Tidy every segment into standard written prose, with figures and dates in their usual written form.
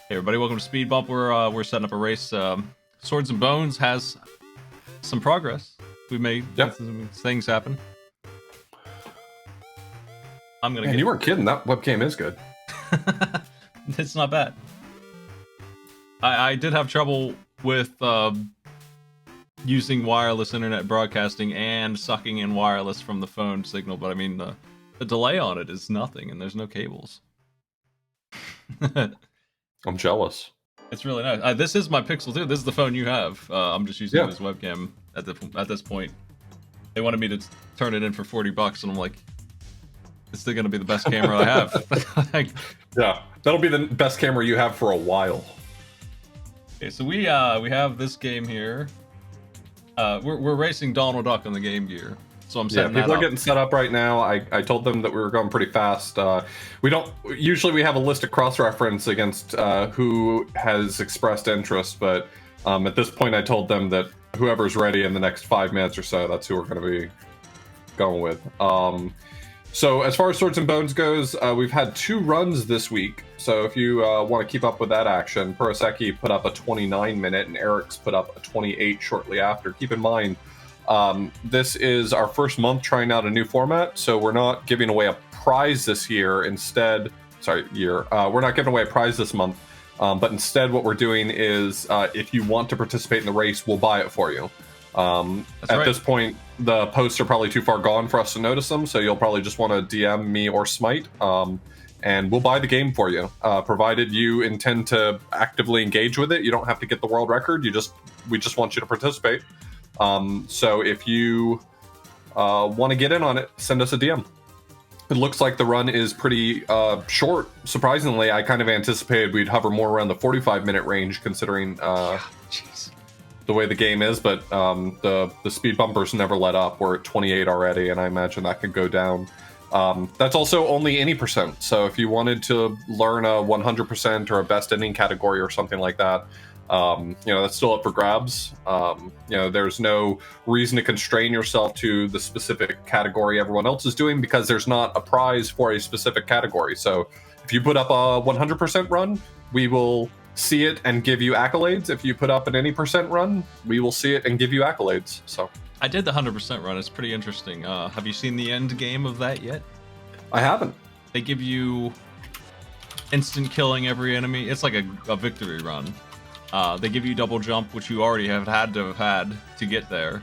Hey everybody, welcome to Speedbump. We're setting up a race. Swords and Bones has some progress. We made some things happen. I'm gonna. Man, you weren't kidding. That webcam is good. It's not bad. I did have trouble with using wireless internet broadcasting and sucking in wireless from the phone signal, but I mean the delay on it is nothing, and there's no cables. I'm jealous. It's really nice. This is my Pixel 2. This is the phone you have. I'm just using this webcam at this point. They wanted me to turn it in for $40, and I'm like, it's still gonna be the best camera I have. Yeah, that'll be the best camera you have for a while. Okay, so we have this game here. We're racing Donald Duck on the Game Gear. So I'm setting people are getting set up right now. I told them that we were going pretty fast. We have a list of cross-reference against who has expressed interest, but at this point I told them that whoever's ready in the next 5 minutes or so, that's who we're going to be going with. So as far as Swords and Bones goes, we've had 2 runs this week. So if you want to keep up with that action, Puroseki put up a 29-minute and Eric's put up a 28 shortly after. Keep in mind, this is our first month trying out a new format, so we're not giving away a prize this year. We're not giving away a prize this month, but instead what we're doing is if you want to participate in the race, we'll buy it for you. This point, the posts are probably too far gone for us to notice them, so you'll probably just want to DM me or Smite, and we'll buy the game for you, provided you intend to actively engage with it. You don't have to get the world record. We just want you to participate. So if you want to get in on it, send us a DM. It looks like the run is pretty short. Surprisingly, I kind of anticipated we'd hover more around the 45-minute range, considering the way the game is, but the speed bumpers never let up. We're at 28 already, and I imagine that could go down. That's also only any percent, so if you wanted to learn a 100% or a best ending category or something like that, that's still up for grabs. There's no reason to constrain yourself to the specific category everyone else is doing, because there's not a prize for a specific category. So if you put up a 100% run, we will see it and give you accolades. If you put up an any percent run, we will see it and give you accolades. So I did the 100% run. It's pretty interesting. Have you seen the end game of that yet? I haven't. They give you instant killing every enemy. It's like a victory run. They give you double jump, which you already have had to get there.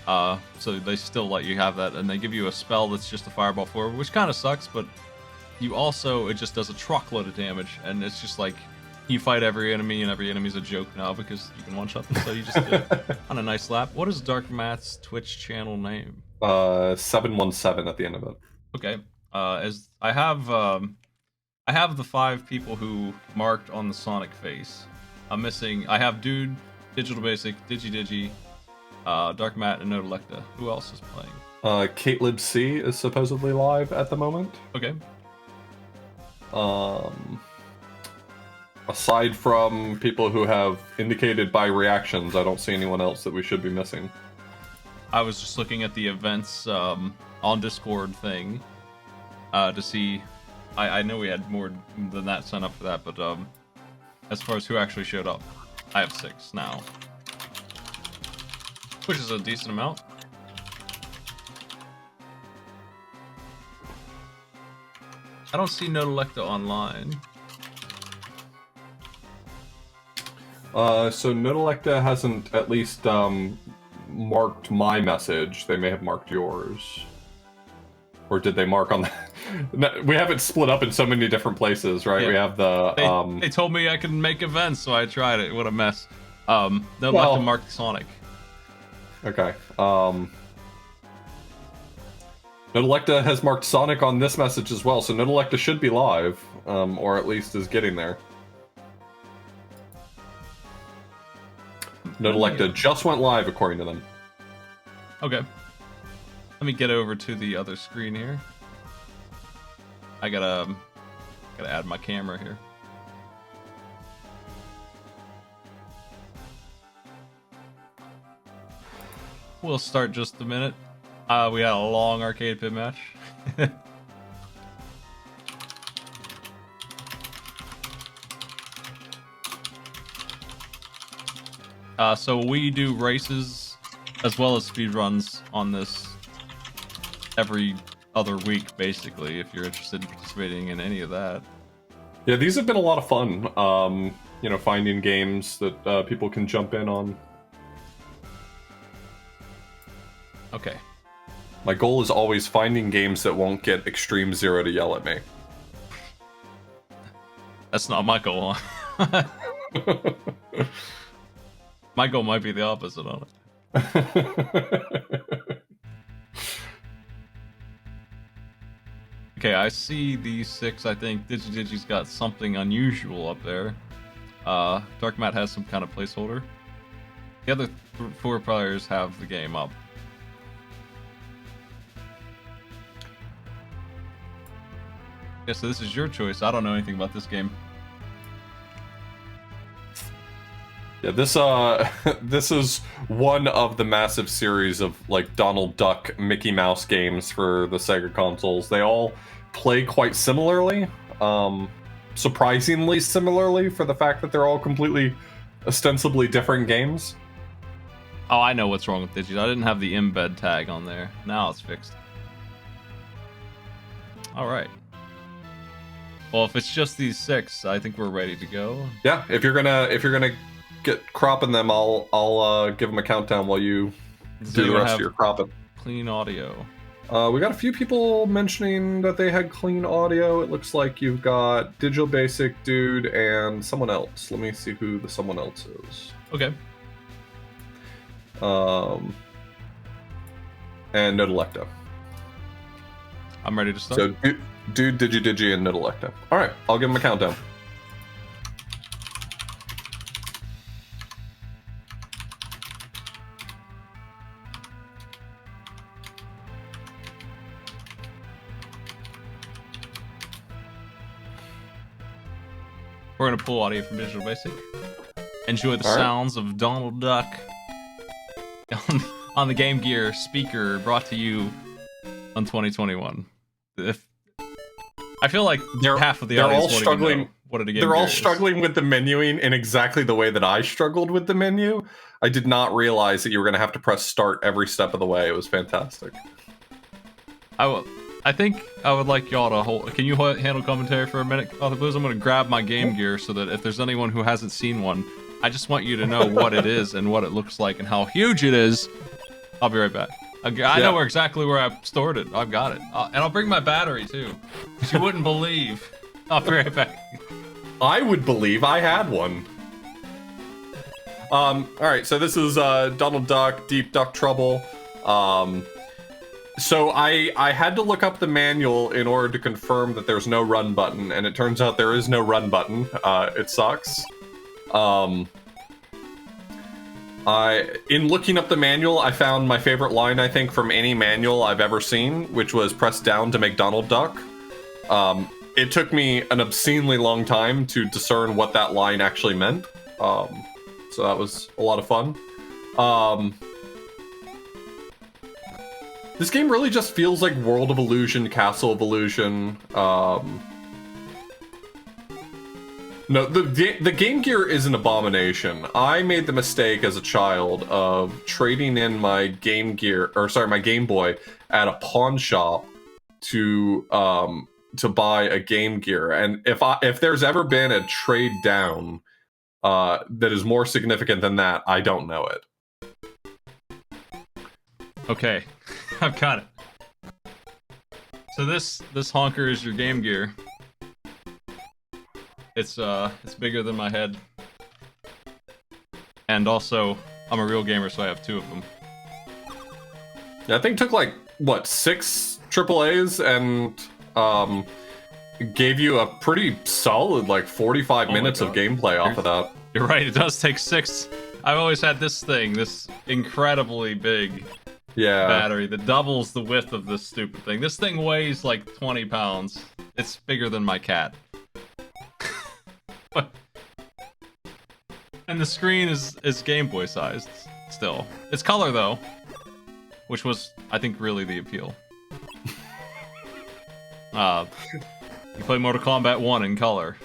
So they still let you have that, and they give you a spell that's just a fireball forward, which kind of sucks, but it just does a truckload of damage, and it's just like you fight every enemy, and every enemy's a joke now because you can one-shot them, so you just do it on a nice lap. What is Dark Matt's Twitch channel name? 717 at the end of it. Okay. As I have the 5 people who marked on the Sonic face. I have Dude, Digital Basic, Digi, Dark Matt, and Nodelecta. Who else is playing? Katelib C is supposedly live at the moment. Okay. Aside from people who have indicated by reactions, I don't see anyone else that we should be missing. I was just looking at the events on Discord thing to see. I know we had more than that signed up for that, but as far as who actually showed up, I have 6 now, which is a decent amount. I don't see Nodelecta online. So Nodelecta hasn't at least marked my message. They may have marked yours. Or did they mark on that? We have it split up in so many different places, right? Yeah. We have the... They told me I could make events, so I tried it. What a mess. Nodelecta marked Sonic. Okay. Nodelecta has marked Sonic on this message as well, so Nodelecta should be live, or at least is getting there. Nodelecta just went live, according to them. Okay. Let me get over to the other screen here. I gotta add my camera here. We'll start just a minute. We had a long arcade pit match. So we do races as well as speed runs on this every other week, basically, if you're interested in participating in any of that. Yeah, these have been a lot of fun. You know, finding games that people can jump in on. Okay. My goal is always finding games that won't get Extreme Zero to yell at me. That's not my goal. My goal might be the opposite on it. Okay, I see these 6. I think Digi's got something unusual up there. Dark Matt has some kind of placeholder. The other 4 players have the game up. Yeah, so this is your choice. I don't know anything about this game. Yeah, this this is one of the massive series of like Donald Duck, Mickey Mouse games for the Sega consoles. They all play quite similarly, surprisingly similarly for the fact that they're all completely, ostensibly different games. Oh, I know what's wrong with Digi. I didn't have the embed tag on there. Now it's fixed. All right. Well, if it's just these 6, I think we're ready to go. Yeah, if you're gonna get cropping them, I'll give them a countdown while you do the rest of your cropping. Clean audio. We got a few people mentioning that they had clean audio. It looks like you've got Digital Basic Dude and someone else. Let me see who the someone else is. Okay. And Nodelecta. I'm ready to start. So, Dude, Digi, and Nodelecta. All right, I'll give them a countdown. We're gonna pull audio from Digital Basic. Enjoy the All right. sounds of Donald Duck on the Game Gear speaker, brought to you on 2021. I feel like half of the audience all struggling. Know what a Game They're Gear all is. struggling with the menuing in exactly the way that I struggled with the menu. I did not realize that you were going to have to press start every step of the way. It was fantastic. I think I would like y'all to hold. Can you handle commentary for a minute, Author Blues? I'm going to grab my Game Gear so that if there's anyone who hasn't seen one, I just want you to know what it is and what it looks like and how huge it is. I'll be right back. I know exactly where I stored it. I've got it. And I'll bring my battery, too. Which you wouldn't believe. I'll be right back. I would believe I had one. Alright, so this is Donald Duck, Deep Duck Trouble. So I had to look up the manual in order to confirm that there's no run button, and it turns out there is no run button. It sucks. In looking up the manual, I found my favorite line, I think, from any manual I've ever seen, which was press down to make Donald duck. It took me an obscenely long time to discern what that line actually meant. So that was a lot of fun. This game really just feels like World of Illusion, Castle of Illusion. No, the Game Gear is an abomination. I made the mistake as a child of trading in my Game Boy at a pawn shop to buy a Game Gear. And if there's ever been a trade down that is more significant than that, I don't know it. Okay, I've got it. So this honker is your Game Gear. It's bigger than my head. And also, I'm a real gamer, so I have 2 of them. Yeah, I think it took like, what, 6 AAAs and gave you a pretty solid like 45 minutes of gameplay off of that. You're right, it does take 6. I've always had this thing, this incredibly big battery that doubles the width of this stupid thing. This thing weighs like 20 pounds. It's bigger than my cat. And the screen is Game Boy sized still. It's color though, which was, I think, really the appeal. You play Mortal Kombat 1 in color.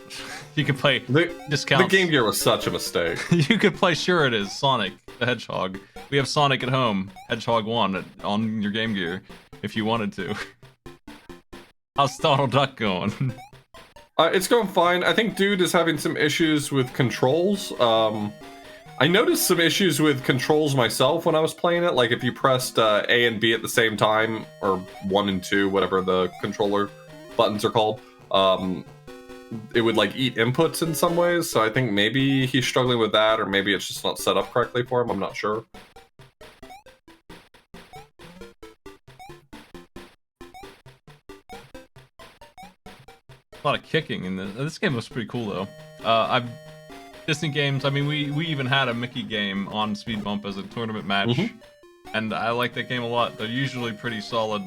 You can play The discounts. Game Gear was such a mistake. You could play Sure It Is, Sonic the Hedgehog. We have Sonic at Home, Hedgehog 1 on your Game Gear, if you wanted to. How's Donald Duck going? It's going fine. I think Dude is having some issues with controls. I noticed some issues with controls myself when I was playing it. Like if you pressed A and B at the same time, or 1 and 2, whatever the controller buttons are called, it would like eat inputs in some ways. So I think maybe he's struggling with that, or maybe it's just not set up correctly for him. I'm not sure. A lot of kicking in this game was pretty cool though. Disney games. I mean, we even had a Mickey game on Speedbump as a tournament match, and I like that game a lot. They're usually pretty solid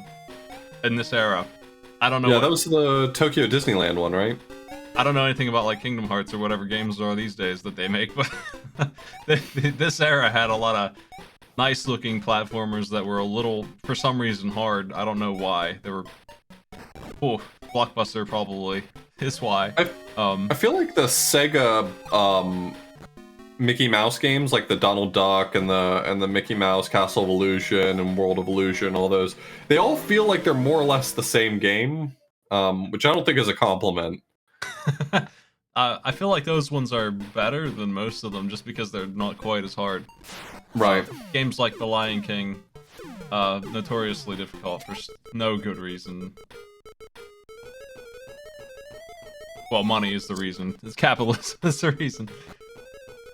in this era. I don't know. Yeah, that was the Tokyo Disneyland one, right? I don't know anything about like Kingdom Hearts or whatever games there are these days that they make, but this era had a lot of nice-looking platformers that were a little, for some reason, hard. I don't know why. They were, Blockbuster probably is why. I feel like the Sega Mickey Mouse games, like the Donald Duck and the Mickey Mouse Castle of Illusion and World of Illusion, all those, they all feel like they're more or less the same game, which I don't think is a compliment. I feel like those ones are better than most of them just because they're not quite as hard. Right. Games like The Lion King, notoriously difficult for no good reason. Well, money is the reason. It's capitalism is the reason.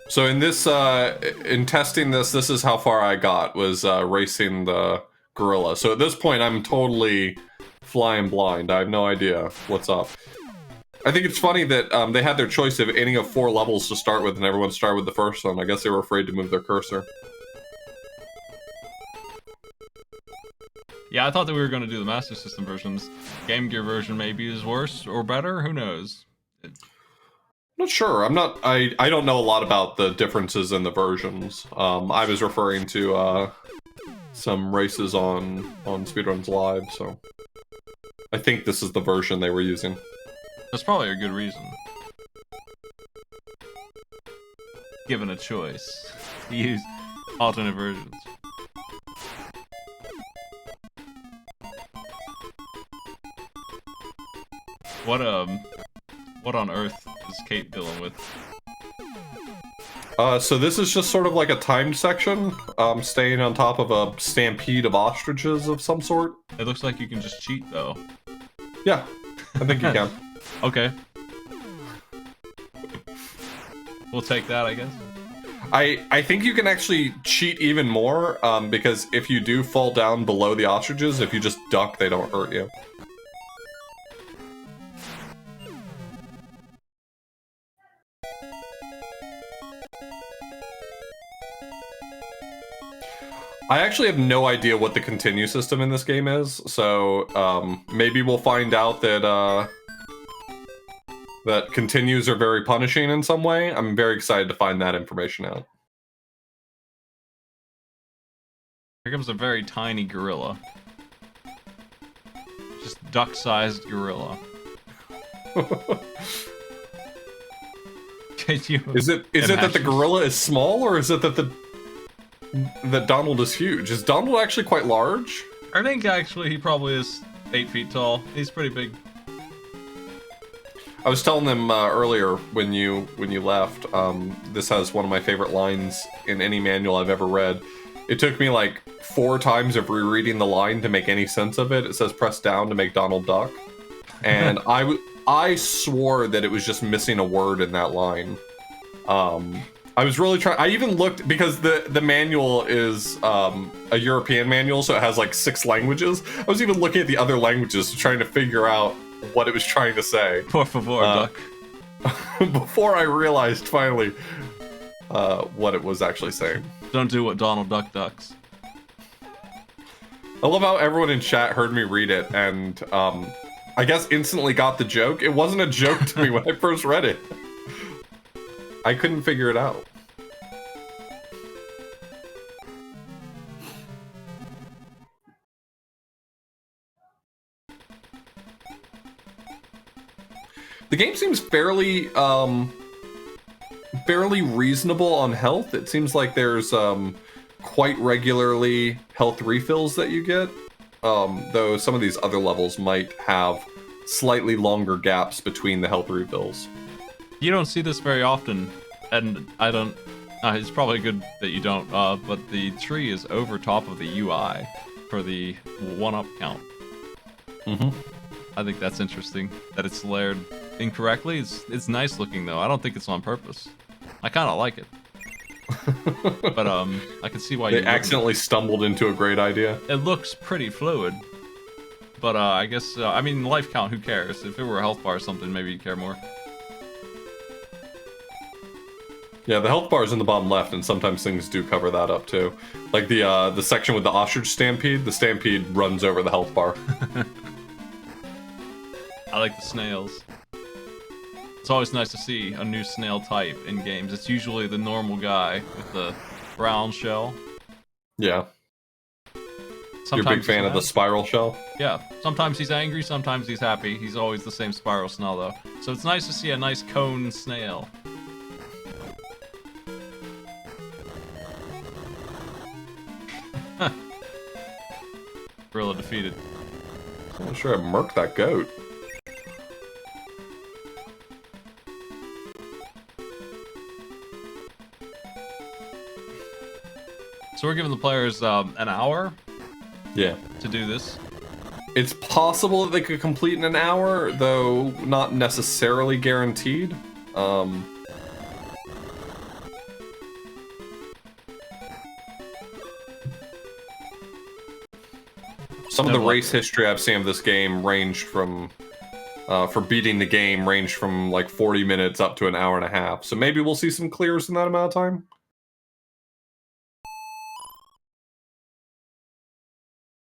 So in this, in testing this is how far I got, was racing the gorilla. So at this point, I'm totally flying blind. I have no idea what's up. I think it's funny that they had their choice of any of 4 levels to start with, and everyone started with the first one. I guess they were afraid to move their cursor. Yeah, I thought that we were going to do the Master System versions. Game Gear version maybe is worse or better. Who knows? Not sure. I don't know a lot about the differences in the versions. I was referring to some races on Speedruns Live, so I think this is the version they were using. That's probably a good reason. Given a choice, to use alternate versions. What on earth is Kate dealing with? So this is just sort of like a timed section, staying on top of a stampede of ostriches of some sort. It looks like you can just cheat, though. Yeah, I think you can. Okay. We'll take that, I guess. I think you can actually cheat even more, because if you do fall down below the ostriches, if you just duck, they don't hurt you. I actually have no idea what the continue system in this game is, so maybe we'll find out that that continues are very punishing in some way. I'm very excited to find that information out. Here comes a very tiny gorilla. Just duck-sized gorilla. Can you Is it that the gorilla is small, or is it that that Donald is huge? Is Donald actually quite large? I think actually he probably is 8 feet tall. He's pretty big. I was telling them earlier when you left. This has one of my favorite lines in any manual I've ever read. It took me like 4 times of rereading the line to make any sense of it. It says press down to make Donald duck, and I swore that it was just missing a word in that line. I was really trying. I even looked, because the manual is a European manual, so it has like 6 languages. I was even looking at the other languages, trying to figure out what it was trying to say. Por favor, duck. Before I realized finally what it was actually saying. Don't do what Donald Duck ducks. I love how everyone in chat heard me read it, and I guess instantly got the joke. It wasn't a joke to me when I first read it. I couldn't figure it out. The game seems fairly reasonable on health. It seems like there's quite regularly health refills that you get, though some of these other levels might have slightly longer gaps between the health refills. You don't see this very often, and I don't. It's probably good that you don't. But the tree is over top of the UI for the 1-up count. Mm-hmm. I think that's interesting that it's layered incorrectly. It's nice looking though. I don't think it's on purpose. I kind of like it. But I can see why they accidentally stumbled into a great idea. It looks pretty fluid. But I guess I mean life count. Who cares? If it were a health bar or something, maybe you'd care more. Yeah, the health bar is in the bottom left, and sometimes things do cover that up too. Like the section with the ostrich stampede. The stampede runs over the health bar. I like the snails. It's always nice to see a new snail type in games. It's usually the normal guy with the brown shell. Yeah. Sometimes you're a big fan of the spiral shell? Yeah. Sometimes he's angry, sometimes he's happy. He's always the same spiral snail though. So it's nice to see a nice cone snail. Gorilla defeated. I'm not sure I murked that goat. So we're giving the players an hour? Yeah. To do this? It's possible that they could complete in an hour, though not necessarily guaranteed. Some of the race history I've seen of this game ranged from, for beating the game, ranged from like 40 minutes up to an hour and a half. So maybe we'll see some clears in that amount of time.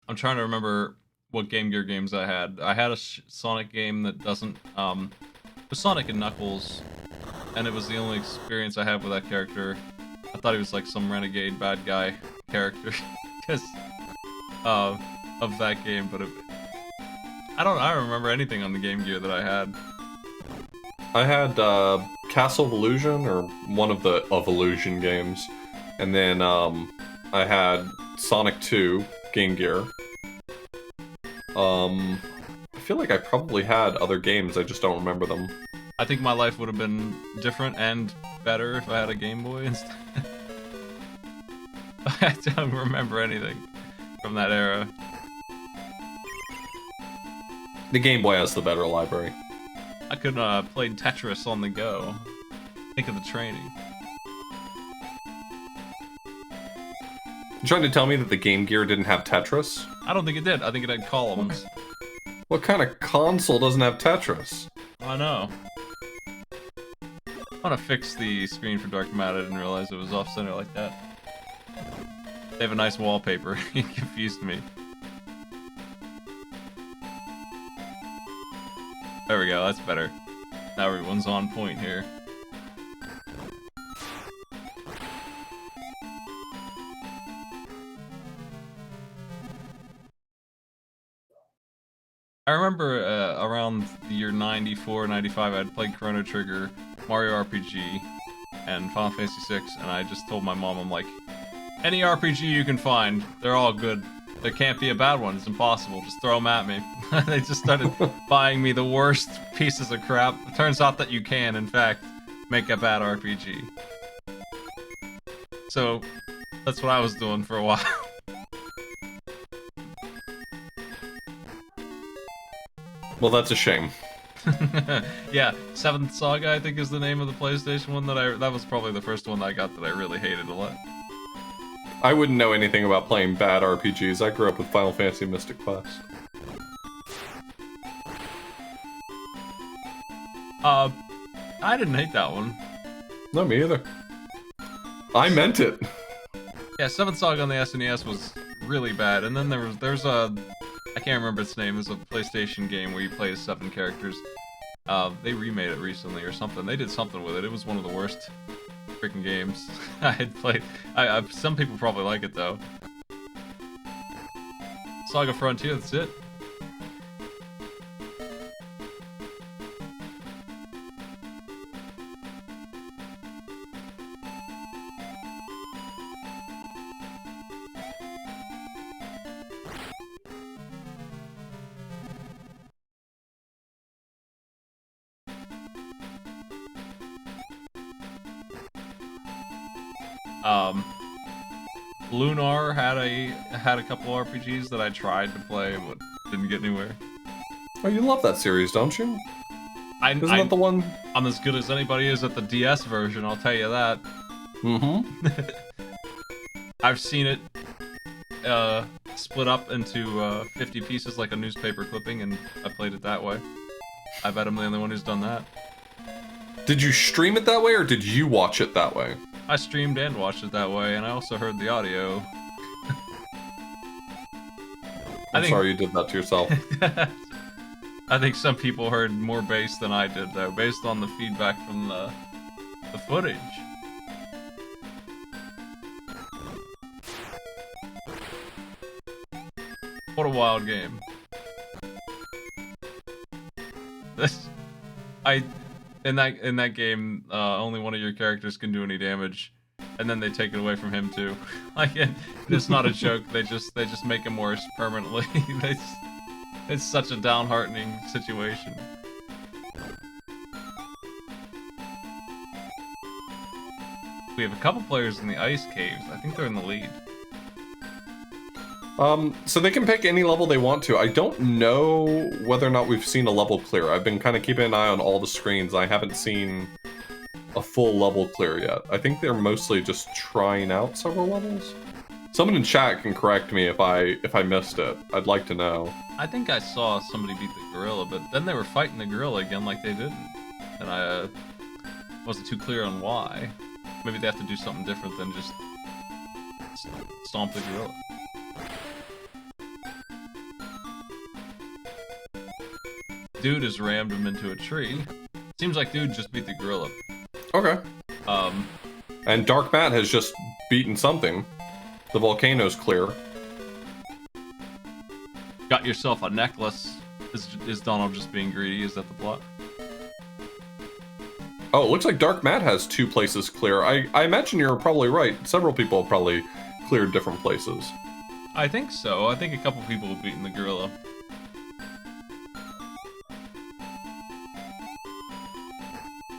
I'm trying to remember what Game Gear games I had. I had a Sonic game that doesn't, it was Sonic and Knuckles, and it was the only experience I had with that character. I thought he was like some renegade bad guy character, because, of that game, but I don't remember anything on the Game Gear that I had. I had Castle of Illusion, or one of the Illusion games, and then I had Sonic 2 Game Gear. I feel like I probably had other games, I just don't remember them. I think my life would have been different and better if I had a Game Boy instead. I don't remember anything from that era. The Game Boy has the better library. I could play Tetris on the go. Think of the training. You trying to tell me that the Game Gear didn't have Tetris? I don't think it did. I think it had columns. What kind of console doesn't have Tetris? I know. I want to fix the screen for Dark Matter. I didn't realize it was off-center like that. They have a nice wallpaper. It confused me. There we go, that's better. Now everyone's on point here. I remember around the year 94, 95, I'd played Chrono Trigger, Mario RPG, and Final Fantasy 6, and I just told my mom, I'm like, any RPG you can find, they're all good. There can't be a bad one, it's impossible, just throw them at me. They just started buying me the worst pieces of crap. It turns out that you can, in fact, make a bad RPG. So, that's what I was doing for a while. Well, that's a shame. Yeah, Seventh Saga, I think, is the name of the PlayStation one that was probably the first one that I got that I really hated a lot. I wouldn't know anything about playing bad RPGs. I grew up with Final Fantasy Mystic Quest. I didn't hate that one. No, me either. I meant it. Yeah, Seventh Saga on the SNES was really bad, and then there's a, I can't remember its name, it was a PlayStation game where you play as 7 characters. They remade it recently or something. They did something with it. It was one of the worst freaking games I had played. Some people probably like it though. Saga Frontier, that's it. Lunar had a couple RPGs that I tried to play but didn't get anywhere. Oh, you love that series, don't you? Isn't that the one? I'm as good as anybody is at the DS version, I'll tell you that. Mm-hmm. I've seen it split up into 50 pieces like a newspaper clipping, and I played it that way. I bet I'm the only one who's done that. Did you stream it that way, or did you watch it that way? I streamed and watched it that way, and I also heard the audio. I'm sorry you did that to yourself. I think some people heard more bass than I did, though, based on the feedback from the footage. What a wild game. In that game, only one of your characters can do any damage, and then they take it away from him too. Like, it's not a joke. They just make him worse permanently. It's such a downheartening situation. We have a couple players in the ice caves. I think they're in the lead. So they can pick any level they want to. I don't know whether or not we've seen a level clear. I've been kind of keeping an eye on all the screens. I haven't seen a full level clear yet. I think they're mostly just trying out several levels. Someone in chat can correct me if I missed it. I'd like to know. I think I saw somebody beat the gorilla, but then they were fighting the gorilla again like they didn't. And I wasn't too clear on why. Maybe they have to do something different than just stomp the gorilla. Dude has rammed him into a tree. Seems like dude just beat the gorilla. Okay. And Dark Matt has just beaten something. The volcano's clear. Got yourself a necklace. Is Donald just being greedy? Is that the plot? Oh, it looks like Dark Matt has 2 places clear. I imagine you're probably right. Several people have probably cleared different places. I think so. I think a couple people have beaten the gorilla.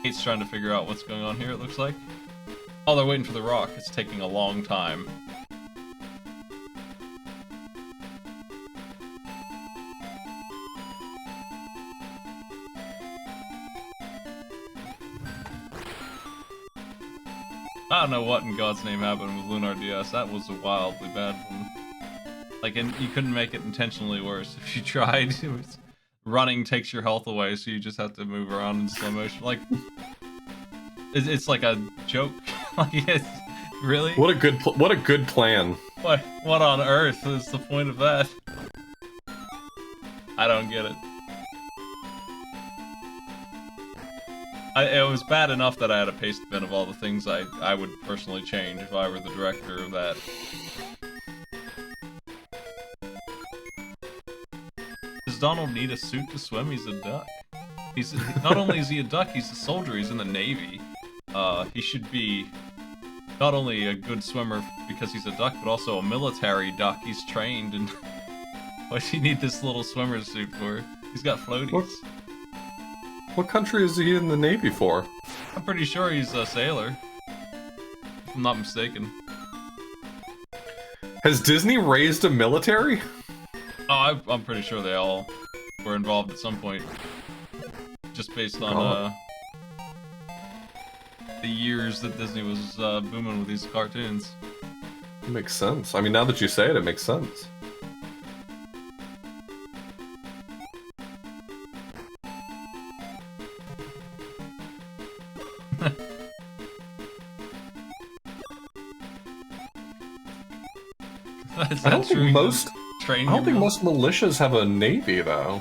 Kate's trying to figure out what's going on here, it looks like. Oh, they're waiting for the rock. It's taking a long time. I don't know what in God's name happened with Lunar DS. That was a wildly bad one. Like, and you couldn't make it intentionally worse if you tried. It was, running takes your health away, so you just have to move around in slow motion. Like, it's like a joke. Like, it's, really? What a good plan. What on earth is the point of that? I don't get it. It was bad enough that I had a paste bin of all the things I would personally change if I were the director of that. Does Donald need a suit to swim? He's a duck. Not only is he a duck, he's a soldier. He's in the Navy. He should be not only a good swimmer because he's a duck, but also a military duck. He's trained, and what does he need this little swimmer suit for? He's got floaties. What country is he in the Navy for? I'm pretty sure he's a sailor, if I'm not mistaken. Has Disney raised a military? Oh, I'm pretty sure they all were involved at some point. Just based on the years that Disney was booming with these cartoons. It makes sense. I mean, now that you say it, it makes sense. I don't think most militias have a navy, though.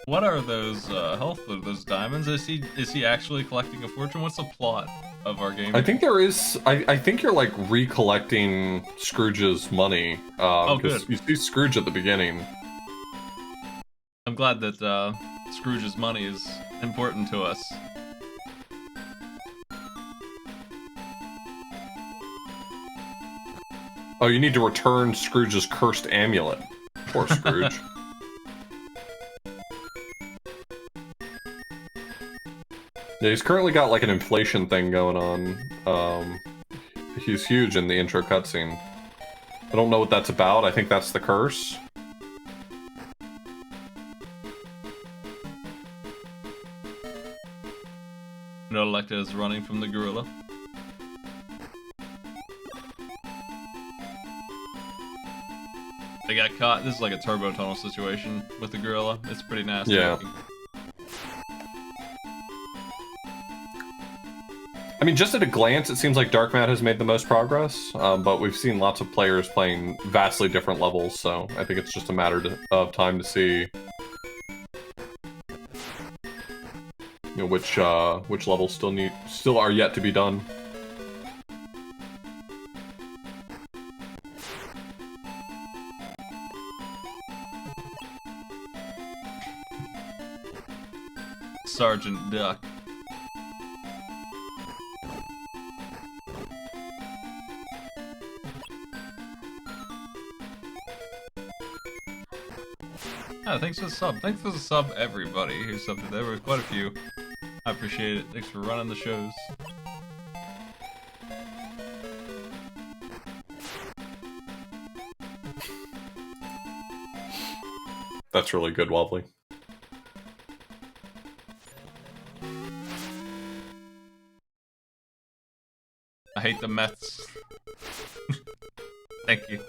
What are those health of those diamonds? Is he actually collecting a fortune? What's the plot of our game? I think there is. I think you're like recollecting Scrooge's money. Oh, good. You see Scrooge at the beginning. I'm glad that Scrooge's money is important to us. Oh, you need to return Scrooge's cursed amulet. Poor Scrooge. Yeah, he's currently got like an inflation thing going on. He's huge in the intro cutscene. I don't know what that's about. I think that's the curse. No, Electa is running from the gorilla. They got caught. This is like a turbo tunnel situation with the gorilla. It's pretty nasty. Yeah. Looking. I mean, just at a glance, it seems like Dark Matt has made the most progress, but we've seen lots of players playing vastly different levels, so I think it's just a matter of time to see, you know, which levels still are yet to be done. Sergeant Duck. Yeah, thanks for the sub. Thanks for the sub, everybody who subbed. There were quite a few. I appreciate it. Thanks for running the shows. That's really good, Wobbly. I hate the Mets. Thank you.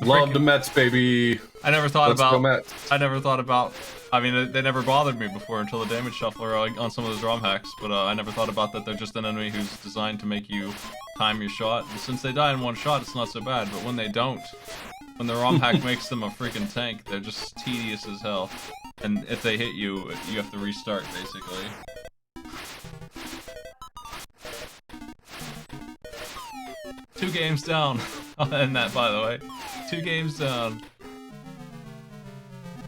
Love the Mets, baby. I never thought Let's go about. Mets. I never thought about. I mean, they never bothered me before until the damage shuffler on some of those ROM hacks. But I never thought about that. They're just an enemy who's designed to make you time your shot. And since they die in one shot, it's not so bad. But when they don't, when the ROM hack makes them a freaking tank, they're just tedious as hell. And if they hit you, you have to restart basically. Two games down. I'll end that, by the way. 2 games down.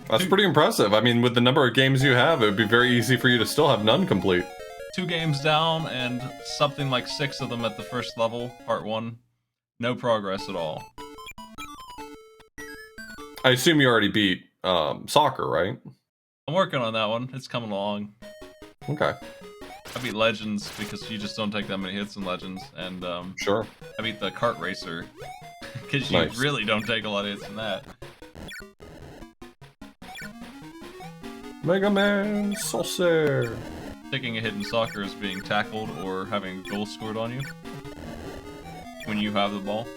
That's pretty impressive. I mean, with the number of games you have, it would be very easy for you to still have none complete. 2 games down, and something like 6 of them at the first level, part 1. No progress at all. I assume you already beat soccer, right? I'm working on that one. It's coming along. Okay. I beat Legends because you just don't take that many hits in Legends, and Sure. I beat the kart racer because you really don't take a lot of hits in that. Mega Man Saucer. Taking a hit in soccer is being tackled or having a goal scored on you when you have the ball.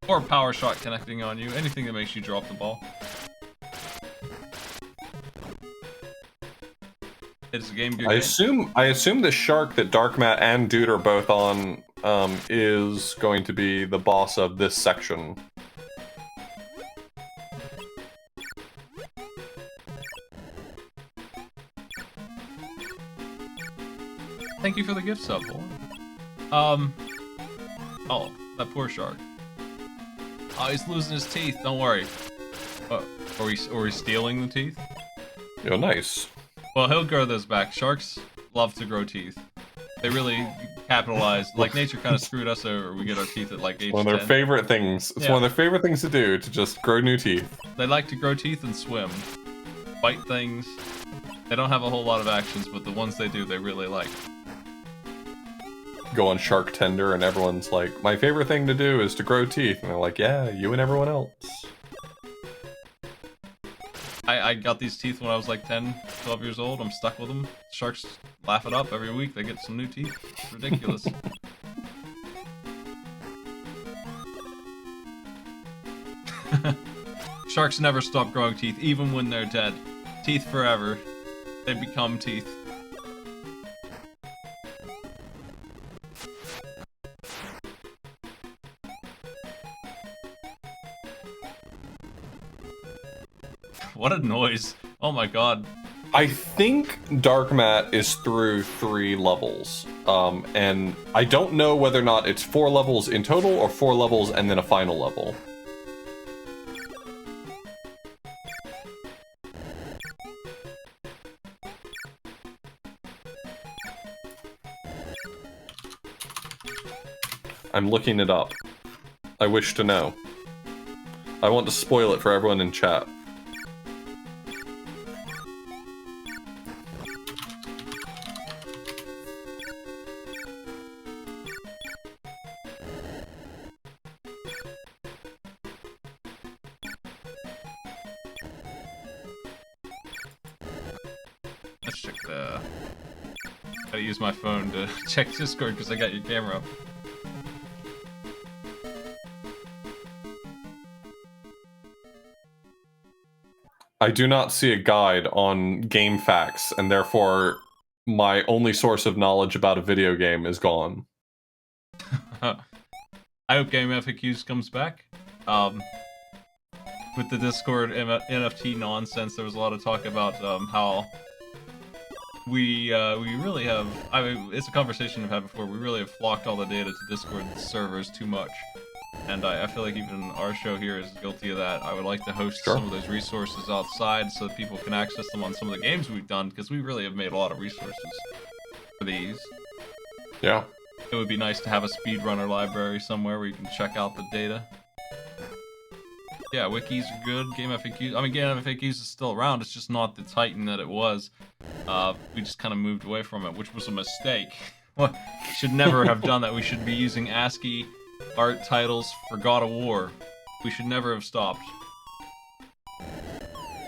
Or a power shot connecting on you. Anything that makes you drop the ball. It's a game good game. I assume the shark that Dark Matt and Dude are both on is going to be the boss of this section. Thank you for the gift sub. Oh, that poor shark. Oh, he's losing his teeth. Don't worry. Or he's stealing the teeth? Oh, nice. Well, he'll grow those back. Sharks love to grow teeth. They really capitalize. Like, nature kind of screwed us over. We get our teeth at, like, age 10. One of their favorite things. It's one of their favorite things to do, to just grow new teeth. They like to grow teeth and swim. Bite things. They don't have a whole lot of actions, but the ones they do, they really like. Go on Shark Tender, and everyone's like, my favorite thing to do is to grow teeth. And they're like, yeah, you and everyone else. I got these teeth when I was like 10, 12 years old. I'm stuck with them. Sharks laugh it up every week. They get some new teeth. It's ridiculous. Sharks never stop growing teeth, even when they're dead. Teeth forever. They become teeth. What a noise. Oh my god. I think Dark Matt is through 3 levels. And I don't know whether or not it's 4 levels in total or 4 levels and then a final level. I'm looking it up. I wish to know. I want to spoil it for everyone in chat. Let's check the... Gotta use my phone to check Discord because I got your camera up. I do not see a guide on game facts, and therefore my only source of knowledge about a video game is gone. I hope Game FAQs comes back. With the Discord NFT nonsense, there was a lot of talk about how we really have... I mean, it's a conversation I've had before. We really have flocked all the data to Discord servers too much. And I feel like even our show here is guilty of that. I would like to host some of those resources outside so that people can access them on some of the games we've done, because we really have made a lot of resources for these. Yeah. It would be nice to have a speedrunner library somewhere where you can check out the data. Yeah, wikis are good. Game FAQs... I mean, Game FAQs is still around. It's just not the titan that it was. We just kind of moved away from it, which was a mistake. We should never have done that. We should be using ASCII art titles for God of War. We should never have stopped.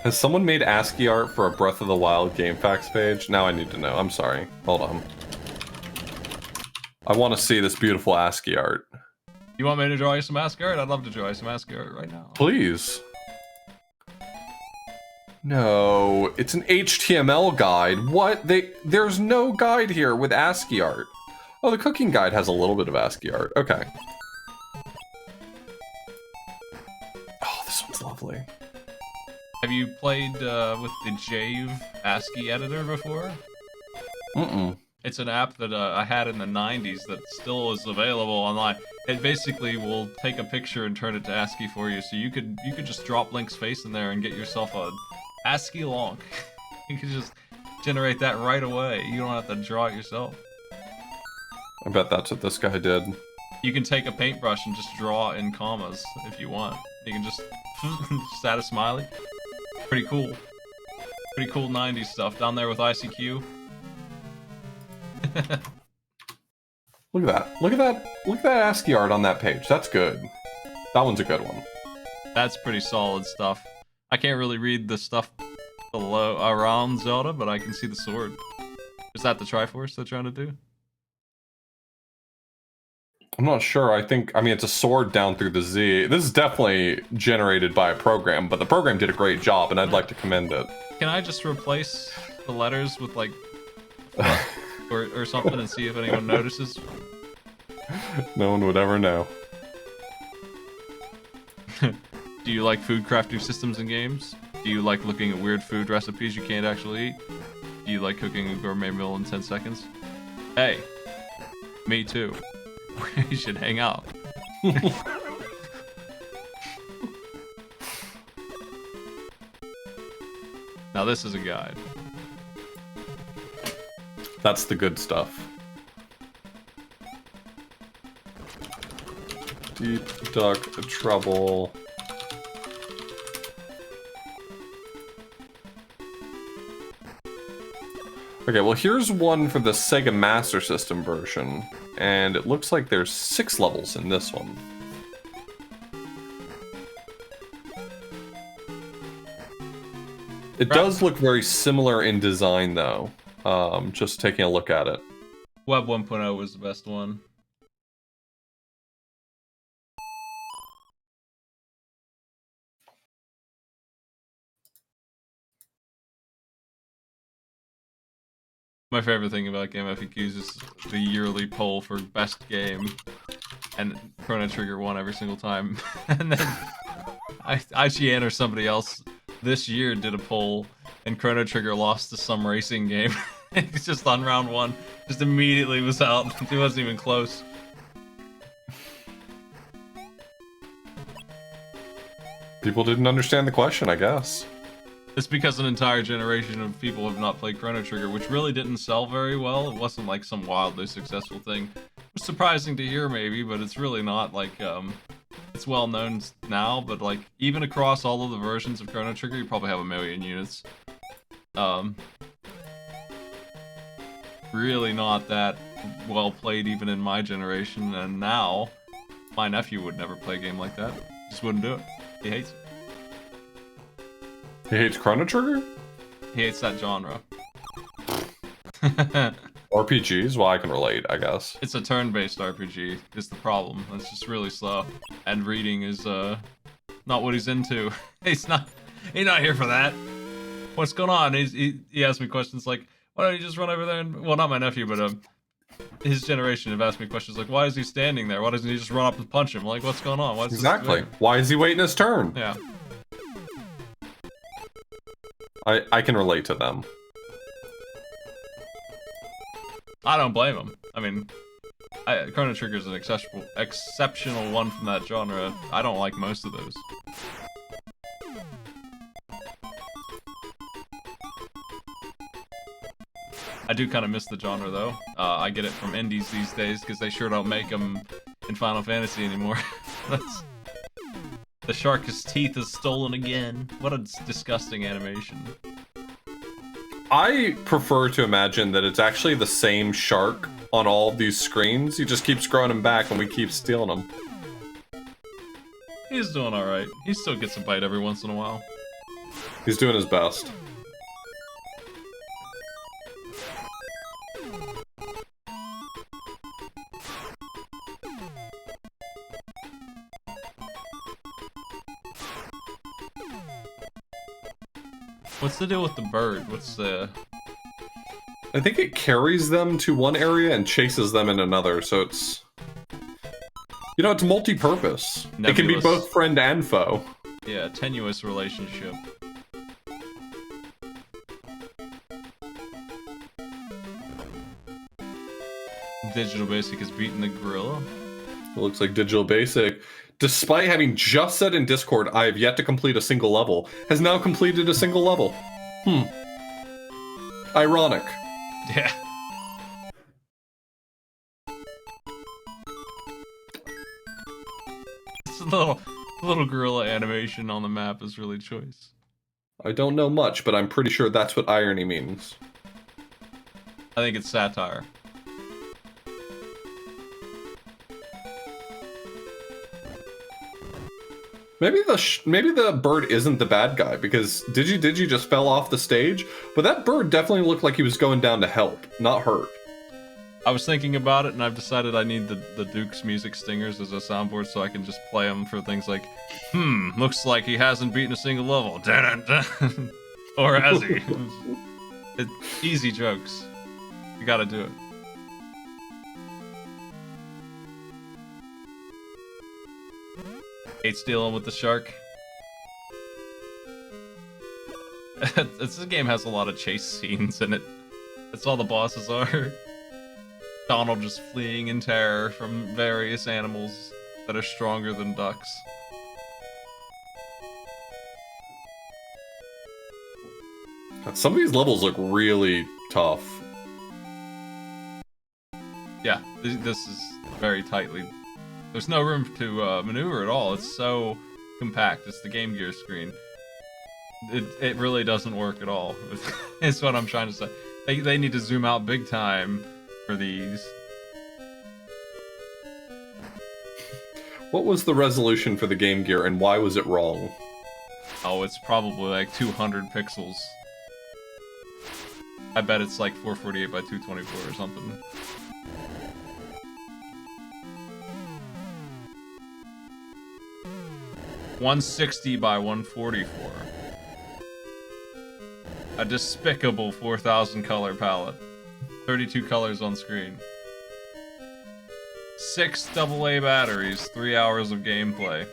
Has someone made ASCII art for a Breath of the Wild game facts page? Now I need to know. I'm sorry. Hold on. I want to see this beautiful ASCII art. You want me to draw you some ASCII art? I'd love to draw you some ASCII art right now. Please. No, it's an HTML guide. What? There's no guide here with ASCII art. Oh, the cooking guide has a little bit of ASCII art. Okay. Oh, this one's lovely. Have you played with the Jave ASCII editor before? Mm-mm. It's an app that I had in the 90s that still is available online. It basically will take a picture and turn it to ASCII for you, so you could just drop Link's face in there and get yourself a ASCII lonk. You could just generate that right away. You don't have to draw it yourself. I bet that's what this guy did. You can take a paintbrush and just draw in commas if you want. You can just add a smiley. Pretty cool. Pretty cool 90s stuff down there with ICQ. Look at that. Look at that. Look at that ASCII art on that page. That's good. That one's a good one. That's pretty solid stuff. I can't really read the stuff below around Zelda, but I can see the sword. Is that the Triforce they're trying to do? I'm not sure. I mean, it's a sword down through the Z. This is definitely generated by a program, but the program did a great job, and I'd like to commend it. Can I just replace the letters with, like, or something and see if anyone notices? No one would ever know. Do you like food crafting systems in games? Do you like looking at weird food recipes you can't actually eat? Do you like cooking a gourmet meal in 10 seconds? Hey, me too. We should hang out. Now this is a guide. That's the good stuff. Deep duck trouble. Okay, well here's one for the Sega Master System version, and it looks like there's 6 levels in this one. It does look very similar in design though, just taking a look at it. Web 1.0 was the best one. My favorite thing about Game FAQs is the yearly poll for best game, and Chrono Trigger won every single time. And then IGN or somebody else this year did a poll, and Chrono Trigger lost to some racing game. It's just on round 1, just immediately was out. It wasn't even close. People didn't understand the question, I guess. It's because an entire generation of people have not played Chrono Trigger, which really didn't sell very well. It wasn't like some wildly successful thing. surprising to hear maybe, but it's really not like it's well known now, but like even across all of the versions of Chrono Trigger, you probably have 1,000,000 units. Really not that well played even in my generation, and now my nephew would never play a game like that. Just wouldn't do it. He hates it. He hates Chrono Trigger? He hates that genre. RPGs? Well, I can relate, I guess. It's a turn-based RPG, is the problem. It's just really slow. And reading is, not what he's into. He's not here for that. What's going on? He asks me questions like, why don't you just run over there and... Well, not my nephew, but, his generation have asked me questions like, why is he standing there? Why doesn't he just run up and punch him? Like, what's going on? What's exactly. Why is he waiting his turn? Yeah. I can relate to them. I don't blame him. I mean, Chrono Trigger is an exceptional one from that genre. I don't like most of those. I do kind of miss the genre, though. I get it from indies these days, because they sure don't make them in Final Fantasy anymore. The shark's teeth is stolen again. What a disgusting animation. I prefer to imagine that it's actually the same shark on all these screens. He just keeps growing them back and we keep stealing them. He's doing alright. He still gets a bite every once in a while. He's doing his best. What's the deal with the bird? What's the... I think it carries them to one area and chases them in another, so it's... You know, it's multi-purpose. It can be both friend and foe. Yeah, tenuous relationship. Digital Basic has beaten the gorilla. It looks like Digital Basic, despite having just said in Discord, I have yet to complete a single level, has now completed a single level. Ironic. Yeah. This little gorilla animation on the map is really choice. I don't know much, but I'm pretty sure that's what irony means. I think it's satire. Maybe the bird isn't the bad guy, because Digi just fell off the stage, but that bird definitely looked like he was going down to help, not hurt. I was thinking about it, and I've decided I need the Duke's music stingers as a soundboard so I can just play them for things like, looks like he hasn't beaten a single level. Dun, dun, dun. Or has he? It's easy jokes. You gotta do it. Hate dealing with the shark. This game has a lot of chase scenes in it. That's all the bosses are. Donald just fleeing in terror from various animals that are stronger than ducks. Some of these levels look really tough. Yeah, this is very tightly... There's no room to maneuver at all. It's so compact. It's the Game Gear screen. It really doesn't work at all. It's what I'm trying to say. They need to zoom out big time for these. What was the resolution for the Game Gear and why was it wrong? Oh, it's probably like 200 pixels. I bet it's like 448 by 224 or something. $160 by 144. A despicable 4,000 color palette. 32 colors on screen. 6 AA batteries, 3 hours of gameplay.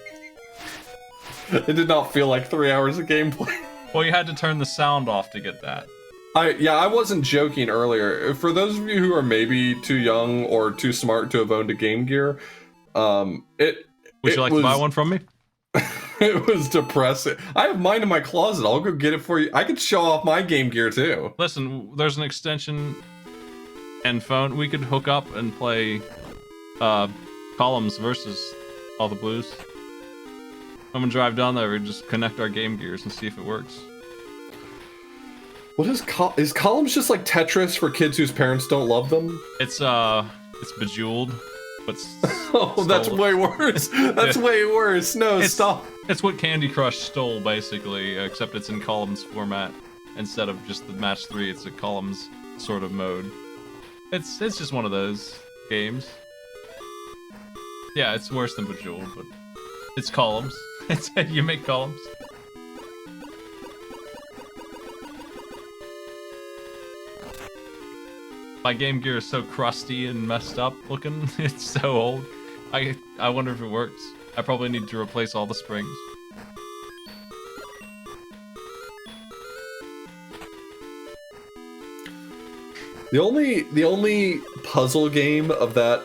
It did not feel like 3 hours of gameplay. Well, you had to turn the sound off to get that. I wasn't joking earlier. For those of you who are maybe too young or too smart to have owned a Game Gear, Would you like to buy one from me? It was depressing. I have mine in my closet. I'll go get it for you. I could show off my Game Gear too. Listen, there's an extension and phone. We could hook up and play Columns versus all the blues. I'm gonna drive down there and just connect our Game Gears and see if it works. What is Columns just like Tetris for kids whose parents don't love them? It's Bejeweled, but oh, that's way worse. That's way worse. No, stop. It's what Candy Crush stole basically, except it's in Columns format instead of just the match 3. It's a Columns sort of mode. It's just one of those games. Yeah, it's worse than Bejeweled, but it's Columns. You make columns. My Game Gear is so crusty and messed up looking. It's so old. I wonder if it works. I probably need to replace all the springs. The only puzzle game of that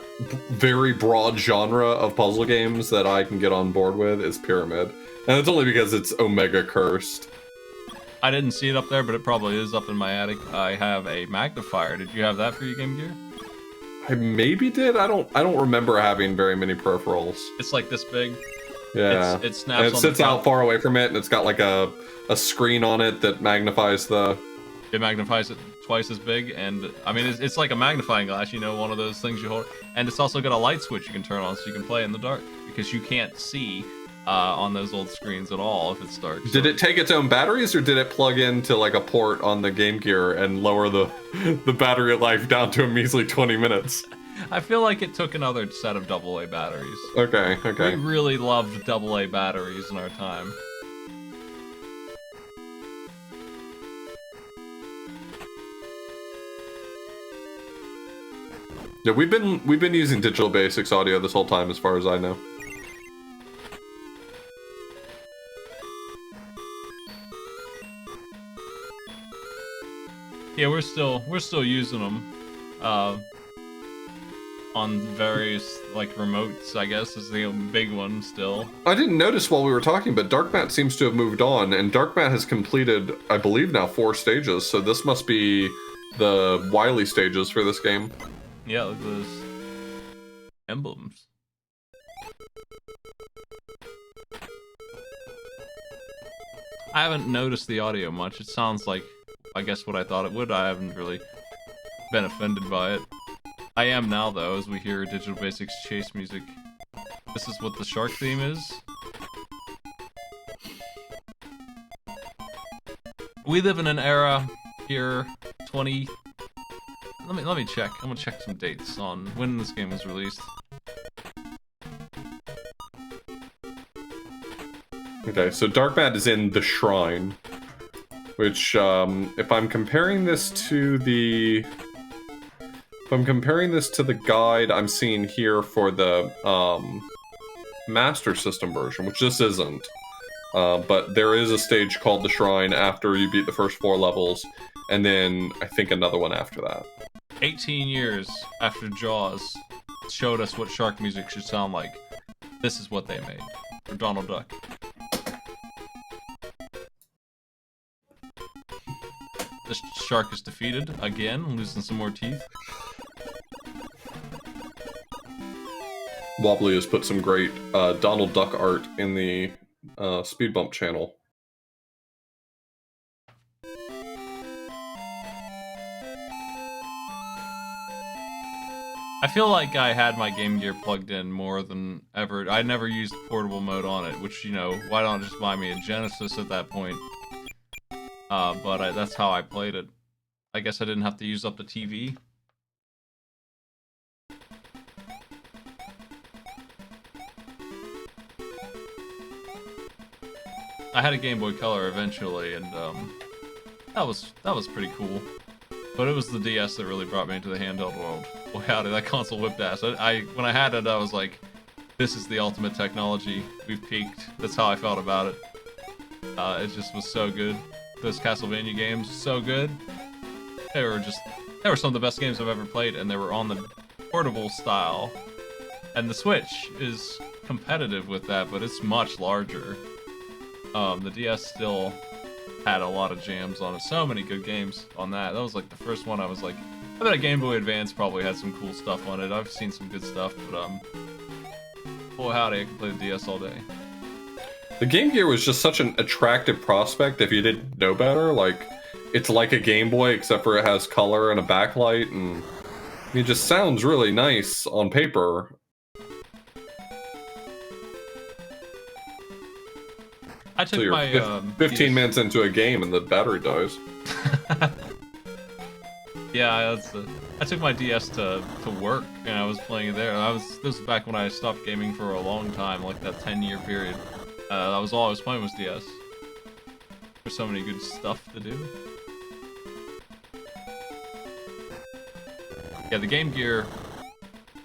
very broad genre of puzzle games that I can get on board with is Pyramid. And it's only because it's Omega cursed. I didn't see it up there, but it probably is up in my attic. I have a magnifier. Did you have that for your Game Gear? I maybe did. I don't remember having very many peripherals. It's like this big. Yeah. It snaps and it on sits the out far away from it, and it's got like a screen on it that magnifies the... It magnifies it twice as big, and I mean it's like a magnifying glass, you know, one of those things you hold. And it's also got a light switch you can turn on so you can play in the dark, because you can't see on those old screens at all if it's dark. Did it take its own batteries, or did it plug into like a port on the Game Gear and lower the battery life down to a measly 20 minutes? I feel like it took another set of AA batteries. Okay. We really loved AA batteries in our time. Yeah, we've been using Digital Basics audio this whole time, as far as I know. Yeah, we're still using them on various like remotes. I guess is the big one still. I didn't notice while we were talking, but Dark Mat seems to have moved on, and Dark Mat has completed, I believe, now 4 stages. So this must be the Wily stages for this game. Yeah, look at those emblems. I haven't noticed the audio much. It sounds like, I guess, what I thought it would. I haven't really been offended by it. I am now, though, as we hear Digital Basics chase music. This is what the shark theme is. We live in an era here, Let me check. I'm gonna check some dates on when this game was released. Okay, so Dark Mat is in the Shrine, which, if I'm comparing this to the guide I'm seeing here for the Master System version, which this isn't, but there is a stage called the Shrine after you beat the first 4 levels, and then I think another one after that. 18 years after Jaws showed us what shark music should sound like, this is what they made for Donald Duck. The shark is defeated again, losing some more teeth. Wobbly has put some great Donald Duck art in the Speedbump channel. I feel like I had my Game Gear plugged in more than ever. I never used portable mode on it, which, you know, why not just buy me a Genesis at that point? But that's how I played it. I guess I didn't have to use up the TV. I had a Game Boy Color eventually, and that was pretty cool. But it was the DS that really brought me into the handheld world. Boy howdy, that console whipped ass. When I had it, I was like, this is the ultimate technology. We've peaked. That's how I felt about it. It just was so good. Those Castlevania games, so good. They were some of the best games I've ever played, and they were on the portable style. And the Switch is competitive with that, but it's much larger. The DS still had a lot of jams on it. So many good games on that. That was like the first one I was like, I bet a Game Boy Advance probably had some cool stuff on it. I've seen some good stuff, but boy howdy, I can play the DS all day. The Game Gear was just such an attractive prospect if you didn't know better. Like, it's like a Game Boy except for it has color and a backlight, and it just sounds really nice on paper. I took so you're my 15 DS... minutes into a game and the battery dies. Yeah, I took my DS to work, and I was playing it there. This was back when I stopped gaming for a long time, like that 10-year period. That was all I was playing was DS. There's so many good stuff to do. Yeah, the Game Gear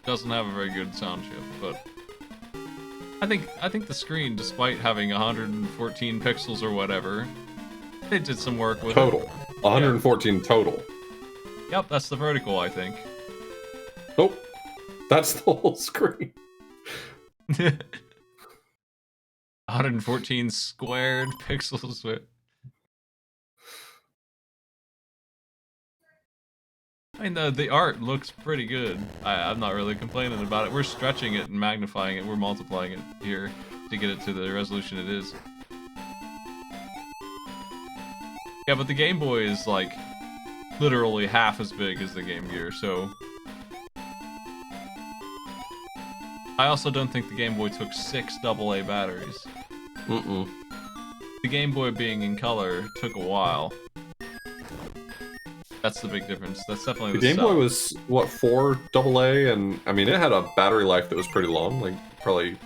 doesn't have a very good sound chip, but I think the screen, despite having 114 pixels or whatever, they did some work with total. it. 114 yeah. Total. Yep, that's the vertical, I think. Nope. That's the whole screen. 114 squared pixels with... I mean, the art looks pretty good. I'm not really complaining about it. We're stretching it and magnifying it. We're multiplying it here to get it to the resolution it is. Yeah, but the Game Boy is, like, literally half as big as the Game Gear, so... I also don't think the Game Boy took 6 AA batteries. Mm-mm. The Game Boy being in color took a while. That's the big difference. That's definitely the Game Boy was, what, 4 AA? And, I mean, it had a battery life that was pretty long, like, probably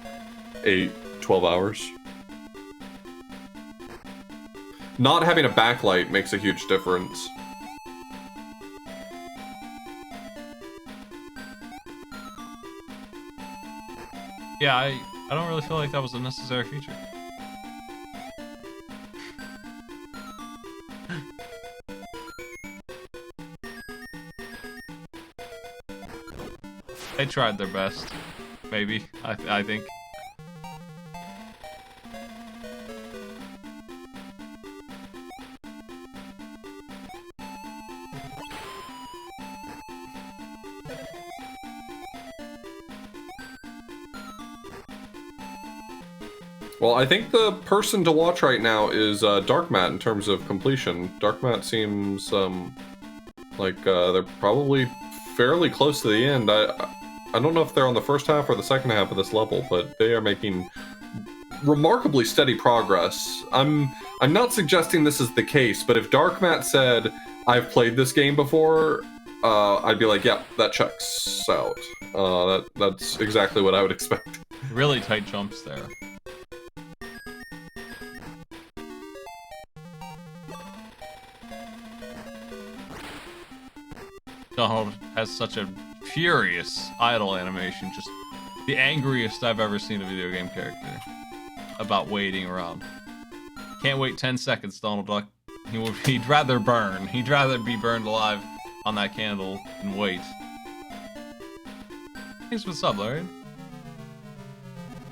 12 hours. Not having a backlight makes a huge difference. Yeah, I don't really feel like that was a necessary feature. They tried their best. Maybe. I think. Well, I think the person to watch right now is Darkmat in terms of completion. Darkmat seems like they're probably fairly close to the end. I don't know if they're on the first half or the second half of this level, but they are making remarkably steady progress. I'm not suggesting this is the case, but if Darkmat said, I've played this game before, I'd be like, yeah, that checks out. That's exactly what I would expect. Really tight jumps there. Donald has such a furious idle animation, just the angriest I've ever seen a video game character about waiting around. Can't wait 10 seconds, Donald Duck. He'd rather burn. He'd rather be burned alive on that candle than wait. Thanks for the sub, Larry.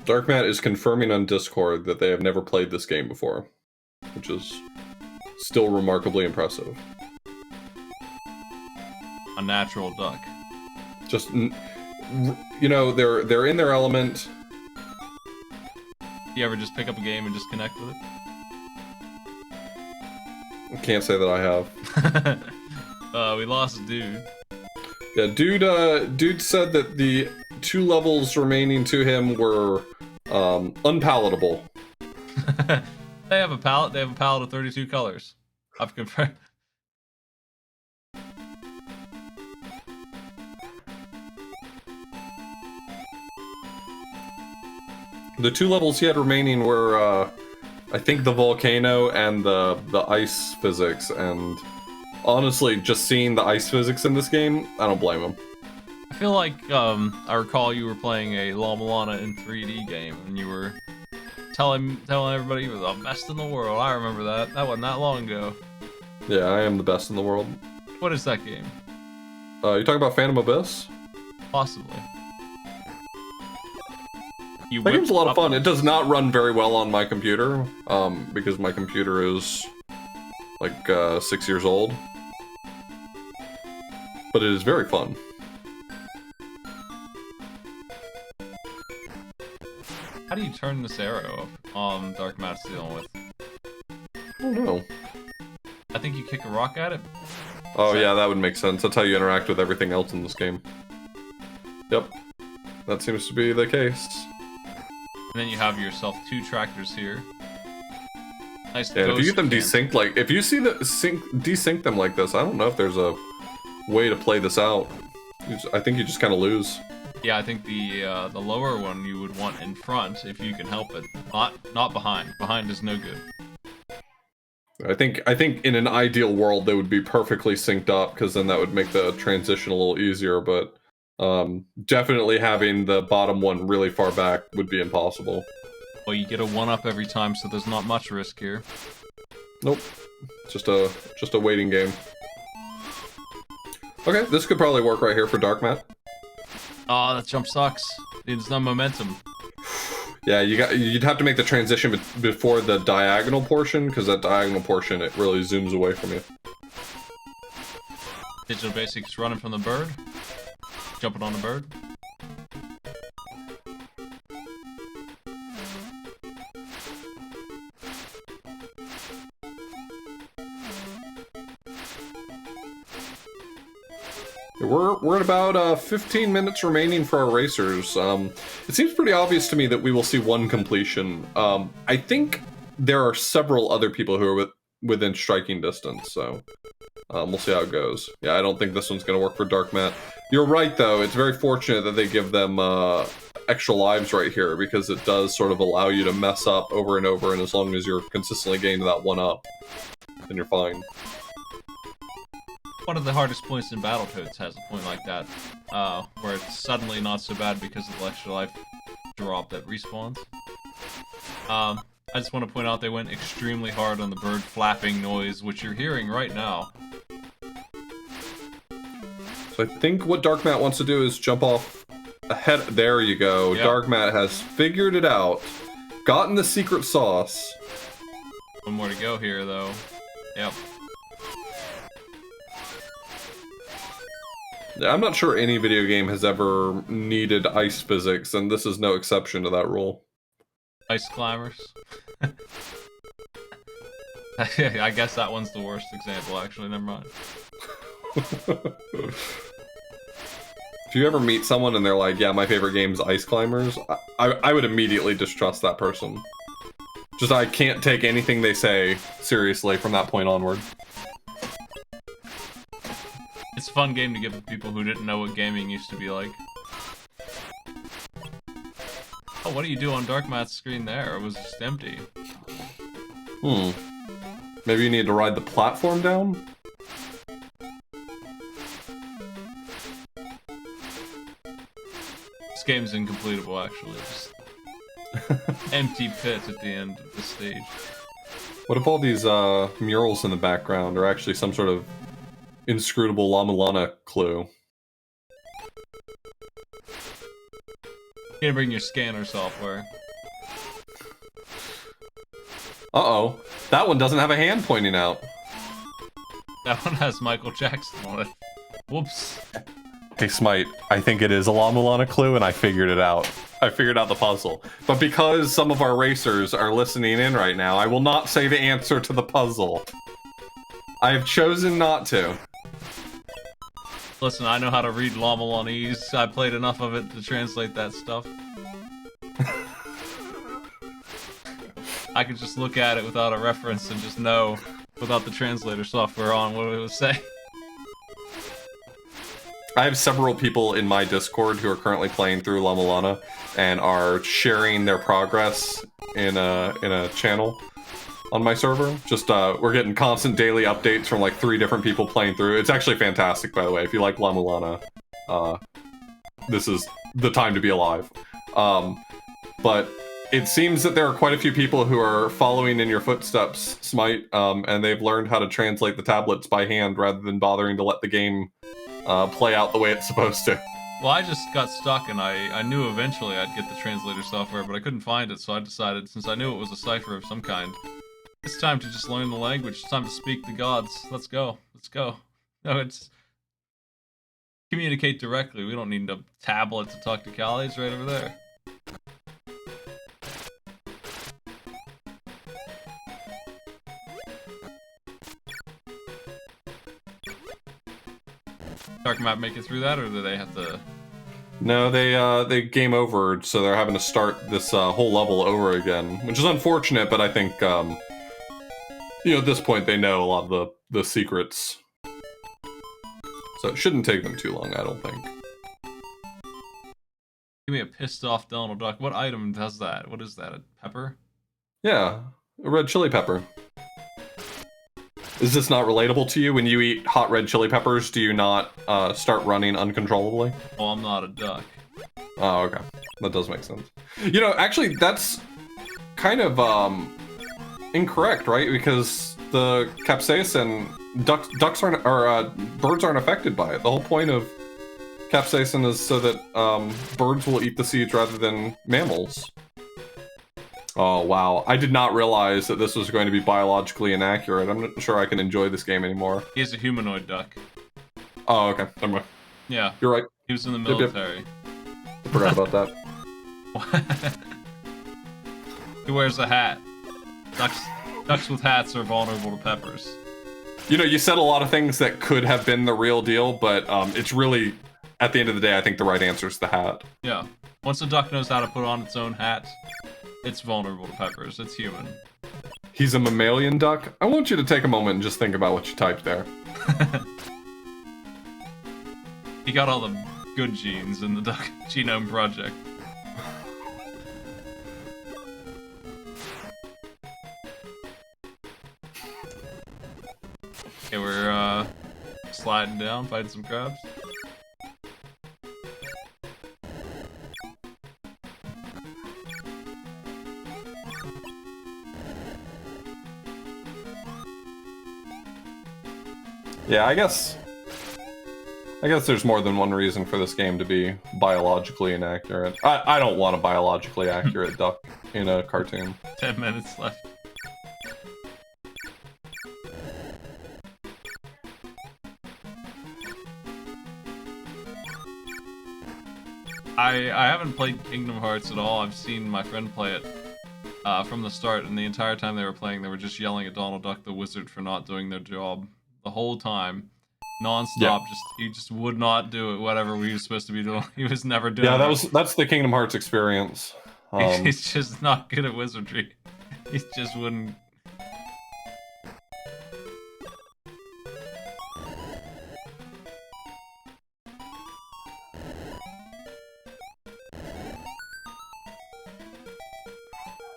Darkmat is confirming on Discord that they have never played this game before, which is still remarkably impressive. A natural duck. Just, you know, they're in their element. You ever just pick up a game and just connect with it? I can't say that I have. We lost a dude. Yeah, dude said that the 2 levels remaining to him were unpalatable. They have a palette. They have a palette of 32 colors. I've confirmed. The 2 levels he had remaining were, I think, the volcano and the ice physics, and honestly, just seeing the ice physics in this game, I don't blame him. I feel like, I recall you were playing a La Milana in 3D game, and you were telling everybody you were the best in the world. I remember that. That wasn't that long ago. Yeah, I am the best in the world. What is that game? You talking about Phantom Abyss? Possibly. That game's a lot of fun. It does not run very well on my computer, because my computer is, like, 6 years old. but it is very fun. How do you turn this arrow up on Dark Matt's dealing with? I don't know. I think you kick a rock at it. Oh yeah, that would make sense. That's how you interact with everything else in this game. Yep. That seems to be the case. And then you have yourself 2 tractors here. Nice. Yeah, if you get them desynced, like, if you see the desync them like this, I don't know if there's a way to play this out. I think you just kind of lose. Yeah, I think the lower one you would want in front if you can help it, not behind. Behind is no good. I think in an ideal world they would be perfectly synced up, because then that would make the transition a little easier. But definitely having the bottom one really far back would be impossible. Well, you get a 1-up every time, so there's not much risk here. Nope, just a waiting game. Okay, this could probably work right here for Dark Matt. Oh, that jump sucks. There's no momentum. Yeah, you'd have to make the transition before the diagonal portion, because that diagonal portion, it really zooms away from you. Digital Basics running from the bird. Jumping on the bird. We're at about 15 minutes remaining for our racers. It seems pretty obvious to me that we will see one completion. I think there are several other people who are within striking distance, so we'll see how it goes. Yeah, I don't think this one's going to work for Dark Matt. You're right, though. It's very fortunate that they give them extra lives right here, because it does sort of allow you to mess up over and over, and as long as you're consistently getting to that 1-up, then you're fine. One of the hardest points in Battletoads has a point like that, where it's suddenly not so bad because of the extra life drop that respawns. I just want to point out they went extremely hard on the bird flapping noise, which you're hearing right now. So I think what Dark Matt wants to do is jump off ahead. There you go. Yep. Dark Matt has figured it out, gotten the secret sauce. One more to go here, though. Yep. I'm not sure any video game has ever needed ice physics, and this is no exception to that rule. Ice climbers. I guess that one's the worst example, actually. Never mind. If you ever meet someone and they're like, yeah, my favorite game is Ice Climbers, I would immediately distrust that person. Just, I can't take anything they say seriously from that point onward. It's a fun game to give to people who didn't know what gaming used to be like. Oh, what do you do on Dark Matt's screen there? It was just empty. Maybe you need to ride the platform down? This game's incompletable, actually. Just empty pit at the end of the stage. What if all these murals in the background are actually some sort of inscrutable Llama Lana clue? You gotta bring your scanner software. Uh-oh. That one doesn't have a hand pointing out. That one has Michael Jackson on it. Whoops. Hey, Smite, I think it is a Llama Lana clue, and I figured it out. I figured out the puzzle. But because some of our racers are listening in right now, I will not say the answer to the puzzle. I have chosen not to. Listen, I know how to read Llama Lanese. I played enough of it to translate that stuff. I could just look at it without a reference and just know, without the translator software on, what it would say. I have several people in my Discord who are currently playing through Llama Lana and are sharing their progress in a channel on my server. Just we're getting constant daily updates from like 3 different people playing through. It's actually fantastic, by the way. If you like Llama Lana, this is the time to be alive. But it seems that there are quite a few people who are following in your footsteps, Smite, and they've learned how to translate the tablets by hand rather than bothering to let the game play out the way it's supposed to. Well, I just got stuck, and I knew eventually I'd get the translator software, but I couldn't find it, so I decided, since I knew it was a cipher of some kind, it's time to just learn the language. It's time to speak the gods. Let's go. Let's go. No, it's... communicate directly. We don't need a tablet to talk to Callie. It's right over there. Talking about make it through that, or do they have to? No, they game over, so they're having to start this whole level over again, which is unfortunate. But I think you know, at this point they know a lot of the secrets, so it shouldn't take them too long. I don't think. Give me a pissed off Donald Duck. What item does that? What is that? A pepper? Yeah, a red chili pepper. Is this not relatable to you? When you eat hot red chili peppers, do you not start running uncontrollably? Well, I'm not a duck. Oh, okay. That does make sense. You know, actually, that's kind of incorrect, right? Because the capsaicin, ducks aren't, or birds aren't affected by it. The whole point of capsaicin is so that birds will eat the seeds rather than mammals. Oh, wow. I did not realize that this was going to be biologically inaccurate. I'm not sure I can enjoy this game anymore. He's a humanoid duck. Oh, okay. Never mind. Yeah. You're right. He was in the military. Yep. I forgot about that. He wears a hat. Ducks with hats are vulnerable to peppers. You know, you said a lot of things that could have been the real deal, but it's really, at the end of the day, I think the right answer is the hat. Yeah. Once a duck knows how to put on its own hat, it's vulnerable to peppers. It's human. He's a mammalian duck? I want you to take a moment and just think about what you typed there. He got all the good genes in the Duck Genome Project. Okay, we're sliding down, fighting some crabs. Yeah, I guess there's more than one reason for this game to be biologically inaccurate. I don't want a biologically accurate duck in a cartoon. 10 minutes left. I haven't played Kingdom Hearts at all. I've seen my friend play it from the start, and the entire time they were playing, they were just yelling at Donald Duck the Wizard for not doing their job the whole time, non-stop. Yeah. He just would not do it. Whatever we were supposed to be doing, he was never doing. Yeah, it. that's the Kingdom Hearts experience. He's just not good at wizardry. He just wouldn't.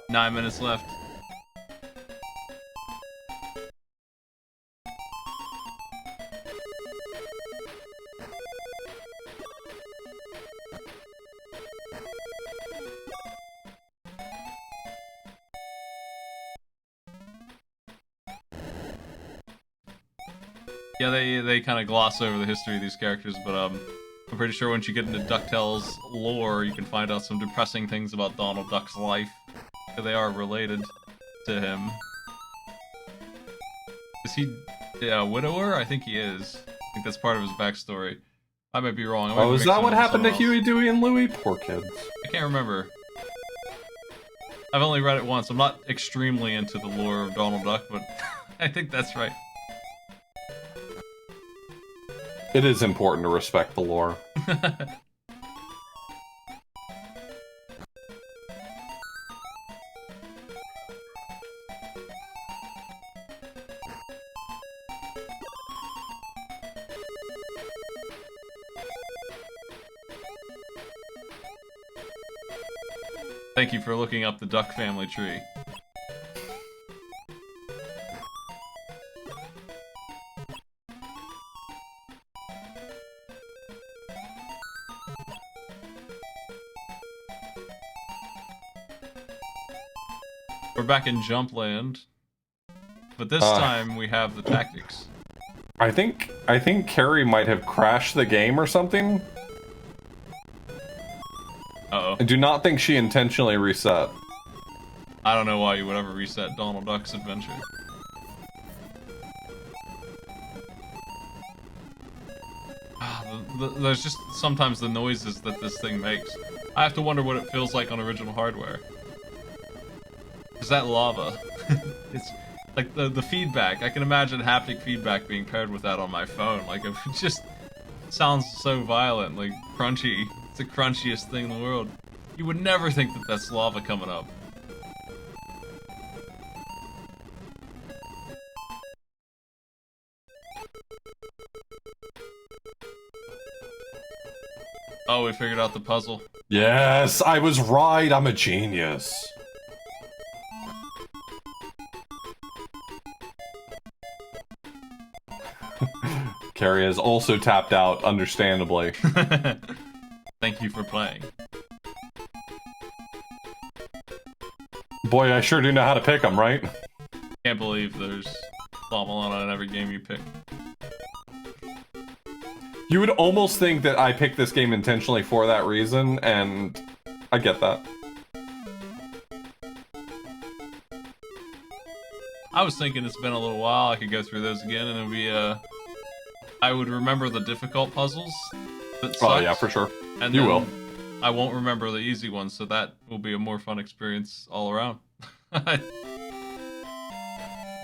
Nine minutes left. Yeah, they kind of gloss over the history of these characters, but I'm pretty sure once you get into DuckTales lore, you can find out some depressing things about Donald Duck's life. They are related to him. Is he a widower? I think he is. I think that's part of his backstory. I might be wrong. Oh, is that what happened to Huey, Dewey, and Louie? Poor kids. I can't remember. I've only read it once. I'm not extremely into the lore of Donald Duck, but I think that's right. It is important to respect the lore. Thank you for looking up the Duck family tree. We're back in Jumpland, but this time we have the tactics. I think Carrie might have crashed the game or something. Uh-oh. I do not think she intentionally reset. I don't know why you would ever reset Donald Duck's adventure. There's just sometimes the noises that this thing makes. I have to wonder what it feels like on original hardware. Is that lava? It's like the feedback. I can imagine haptic feedback being paired with that on my phone. Like it just sounds so violent, like crunchy. It's the crunchiest thing in the world. You would never think that that's lava coming up. Oh, we figured out the puzzle. Yes, I was right. I'm a genius. Carrie has also tapped out, understandably. Thank you for playing. Boy, I sure do know how to pick them, right? Can't believe there's Lava in every game you pick. You would almost think that I picked this game intentionally for that reason, and I get that. I was thinking it's been a little while, I could go through those again, and it'd be, I would remember the difficult puzzles that sucked, Oh yeah, for sure. And you will. I won't remember the easy ones, so that will be a more fun experience all around.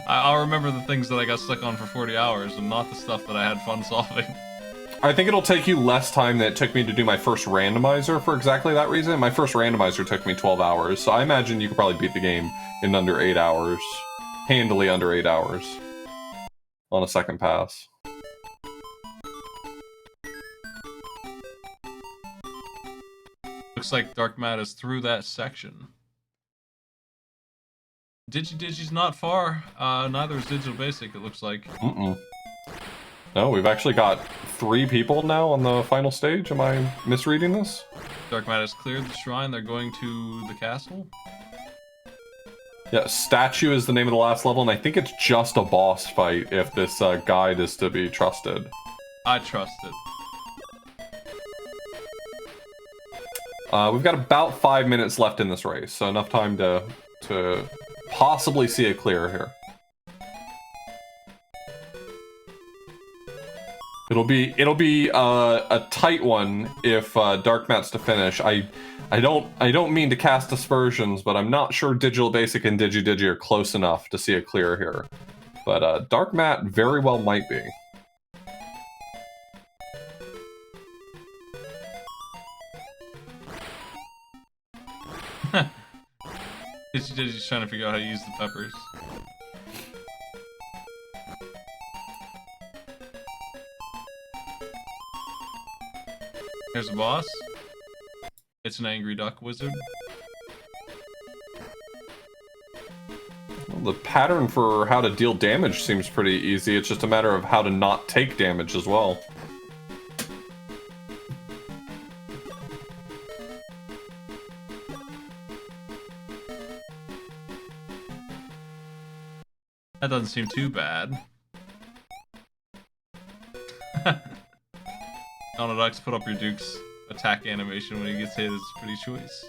I'll remember the things that I got stuck on for 40 hours, and not the stuff that I had fun solving. I think it'll take you less time than it took me to do my first randomizer for exactly that reason. My first randomizer took me 12 hours, so I imagine you could probably beat the game in under 8 hours. Handily under 8 hours. On a second pass. Looks like Dark Matt is through that section. Digi's not far. Neither is Digital Basic, it looks like. No, we've actually got 3 people now on the final stage. Am I misreading this? Dark Matt has cleared the shrine. They're going to the castle. Yeah, Statue is the name of the last level, and I think it's just a boss fight if this guide is to be trusted. I trust it. We've got about 5 minutes left in this race, so enough time to possibly see a clear here. It'll be a tight one if Dark Matt's to finish. I don't mean to cast aspersions, but I'm not sure Digital Basic and Digi are close enough to see a clear here. But Dark Matt very well might be. Digi's trying to figure out how to use the peppers. Here's a boss. It's an angry duck wizard. Well, the pattern for how to deal damage seems pretty easy. It's just a matter of how to not take damage as well. That doesn't seem too bad. Donald Ducks, put up your Duke's attack animation when he gets hit. It's a pretty choice.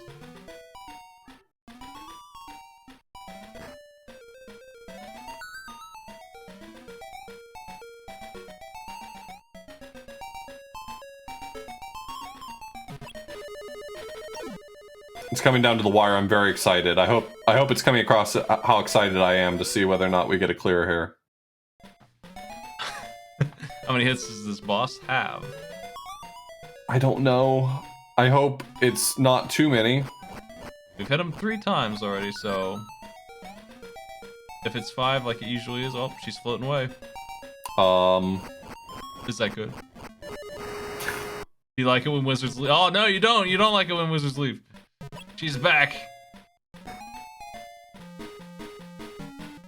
It's coming down to the wire. I'm very excited. I hope it's coming across how excited I am to see whether or not we get a clear here. How many hits does this boss have? I don't know. I hope it's not too many. We've hit him 3 times already, so... If it's 5 like it usually is, oh, she's floating away. Is that good? You like it when wizards leave? Oh, no, you don't! You don't like it when wizards leave. She's back!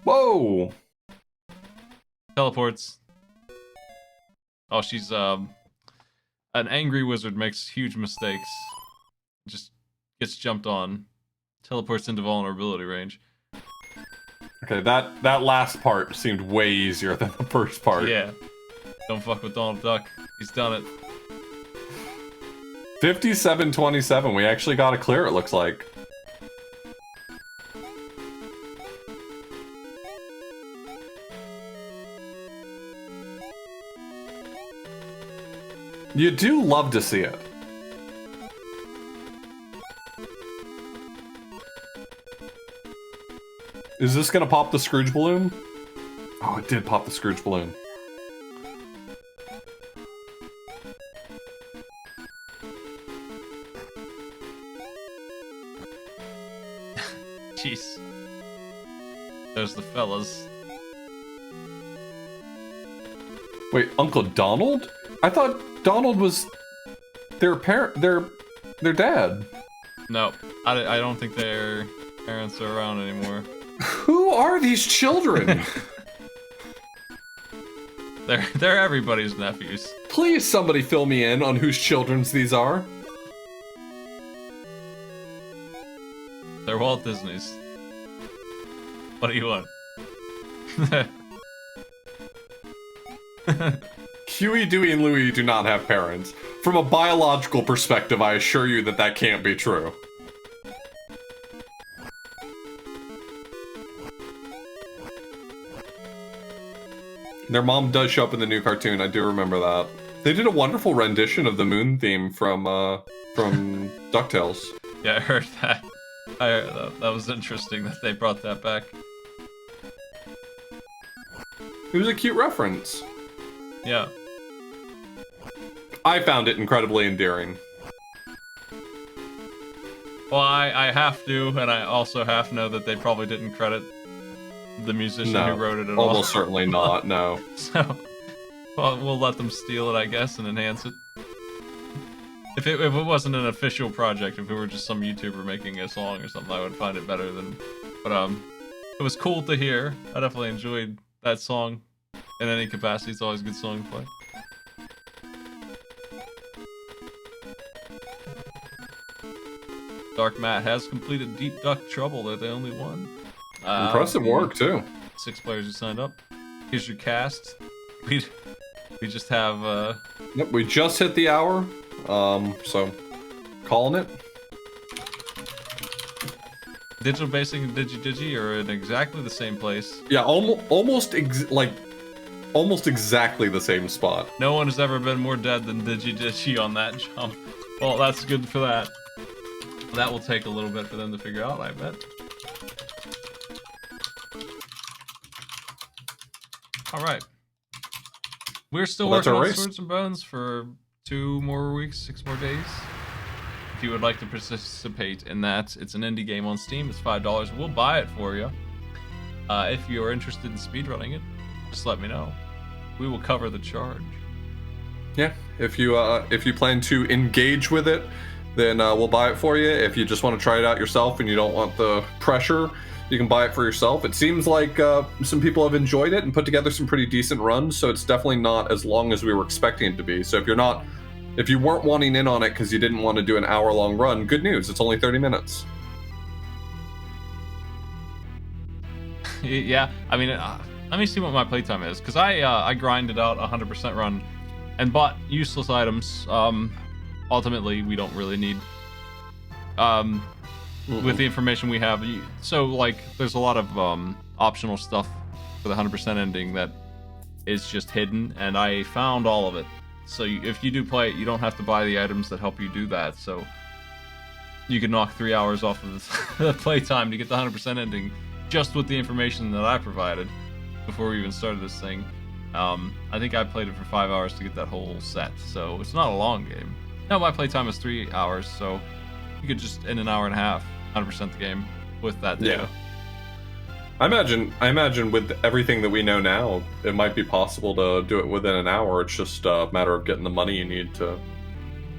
Whoa! Teleports. Oh, she's, an angry wizard makes huge mistakes. Just gets jumped on. Teleports into vulnerability range. Okay, that last part seemed way easier than the first part. Yeah. Don't fuck with Donald Duck. He's done it. 57-27. We actually got a clear, it looks like. You do love to see it. Is this gonna pop the Scrooge balloon? Oh, it did pop the Scrooge balloon. Jeez. There's the fellas. Wait, Uncle Donald? I thought Donald was their dad. No, I don't think their parents are around anymore. Who are these children? They're everybody's nephews. Please, somebody fill me in on whose children's these are. They're Walt Disney's. What do you want? Huey, Dewey, and Louie do not have parents. From a biological perspective, I assure you that that can't be true. Their mom does show up in the new cartoon, I do remember that. They did a wonderful rendition of the moon theme from DuckTales. Yeah, I heard that. That was interesting that they brought that back. It was a cute reference. Yeah. I found it incredibly endearing. Well, I have to, and I also have to know that they probably didn't credit the musician who wrote it at all. Almost certainly not, no. So, well, we'll let them steal it, I guess, and enhance it. If it wasn't an official project, if it were just some YouTuber making a song or something, I would find it better than... But, it was cool to hear. I definitely enjoyed that song. In any capacity, it's always a good song to play. Dark Matt has completed Deep Duck Trouble. They're the only one. Impressive work, too. 6 players who signed up. Here's your cast. We just have, Yep, we just hit the hour. So, calling it. Digital Basic and Digi are in exactly the same place. Yeah, almost exactly the same spot. No one has ever been more dead than Digi on that jump. Well, that's good for that. That will take a little bit for them to figure out, I bet. Alright. We're still working on Swords and Bones for 2 more weeks, 6 more days. If you would like to participate in that, it's an indie game on Steam. It's $5. We'll buy it for you. If you are interested in speedrunning it, just let me know. We will cover the charge. Yeah, if you plan to engage with it, then we'll buy it for you. If you just want to try it out yourself and you don't want the pressure, you can buy it for yourself. It seems like some people have enjoyed it and put together some pretty decent runs, so it's definitely not as long as we were expecting it to be. So if you weren't wanting in on it because you didn't want to do an hour-long run, good news, it's only 30 minutes. Yeah, I mean, let me see what my playtime is, because I grinded out a 100% run and bought useless items. Ultimately, we don't really need with the information we have. So, like, there's a lot of optional stuff for the 100% ending that is just hidden, and I found all of it. So if you do play it, you don't have to buy the items that help you do that. So you can knock 3 hours off of the playtime to get the 100% ending just with the information that I provided before we even started this thing. I think I played it for 5 hours to get that whole set, so it's not a long game. No, my playtime is 3 hours, so you could just, in an hour and a half, 100% the game with that data. Yeah. I imagine with everything that we know now, it might be possible to do it within an hour. It's just a matter of getting the money you need to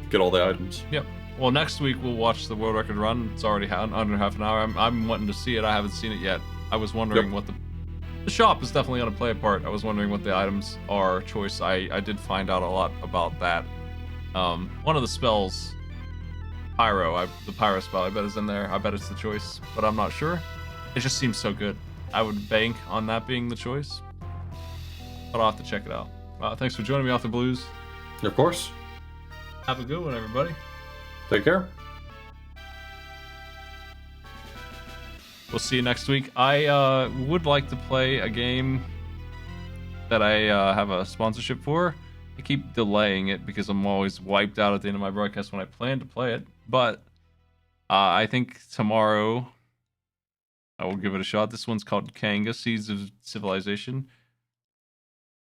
get all the items. Yep. Well, next week we'll watch the world record run. It's already under half an hour. I'm wanting to see it. I haven't seen it yet. I was wondering what the shop is definitely going to play a part. I was wondering what the items are choice. I did find out a lot about that. One of the spells, Pyro, the Pyro spell, I bet is in there. I bet it's the choice, but I'm not sure. It just seems so good. I would bank on that being the choice, but I'll have to check it out. Thanks for joining me off the blues. Of course. Have a good one, everybody. Take care. We'll see you next week. I would like to play a game that I have a sponsorship for. I keep delaying it because I'm always wiped out at the end of my broadcast when I plan to play it. But I think tomorrow I will give it a shot. This one's called Kanga, Seeds of Civilization.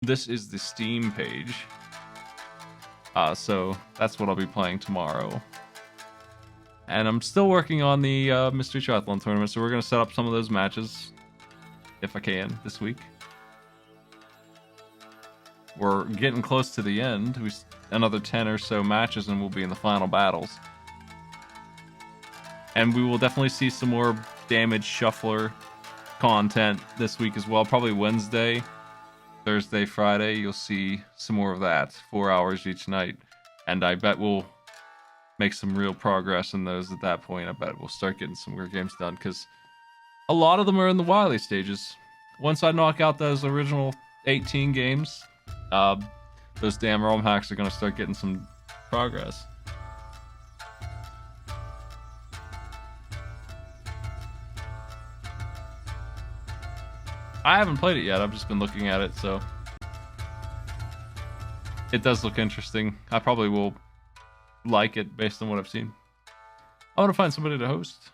This is the Steam page. So that's what I'll be playing tomorrow. And I'm still working on the Mystery Triathlon tournament, so we're going to set up some of those matches, if I can, this week. We're getting close to the end. Another 10 or so matches and we'll be in the final battles. And we will definitely see some more Damage Shuffler content this week as well. Probably Wednesday, Thursday, Friday. You'll see some more of that. 4 hours each night. And I bet we'll make some real progress in those at that point. I bet we'll start getting some weird games done because a lot of them are in the Wily stages. Once I knock out those original 18 games, those damn ROM hacks are going to start getting some progress. I haven't played it yet. I've just been looking at it, so it does look interesting. I probably will like it based on what I've seen. I want to find somebody to host.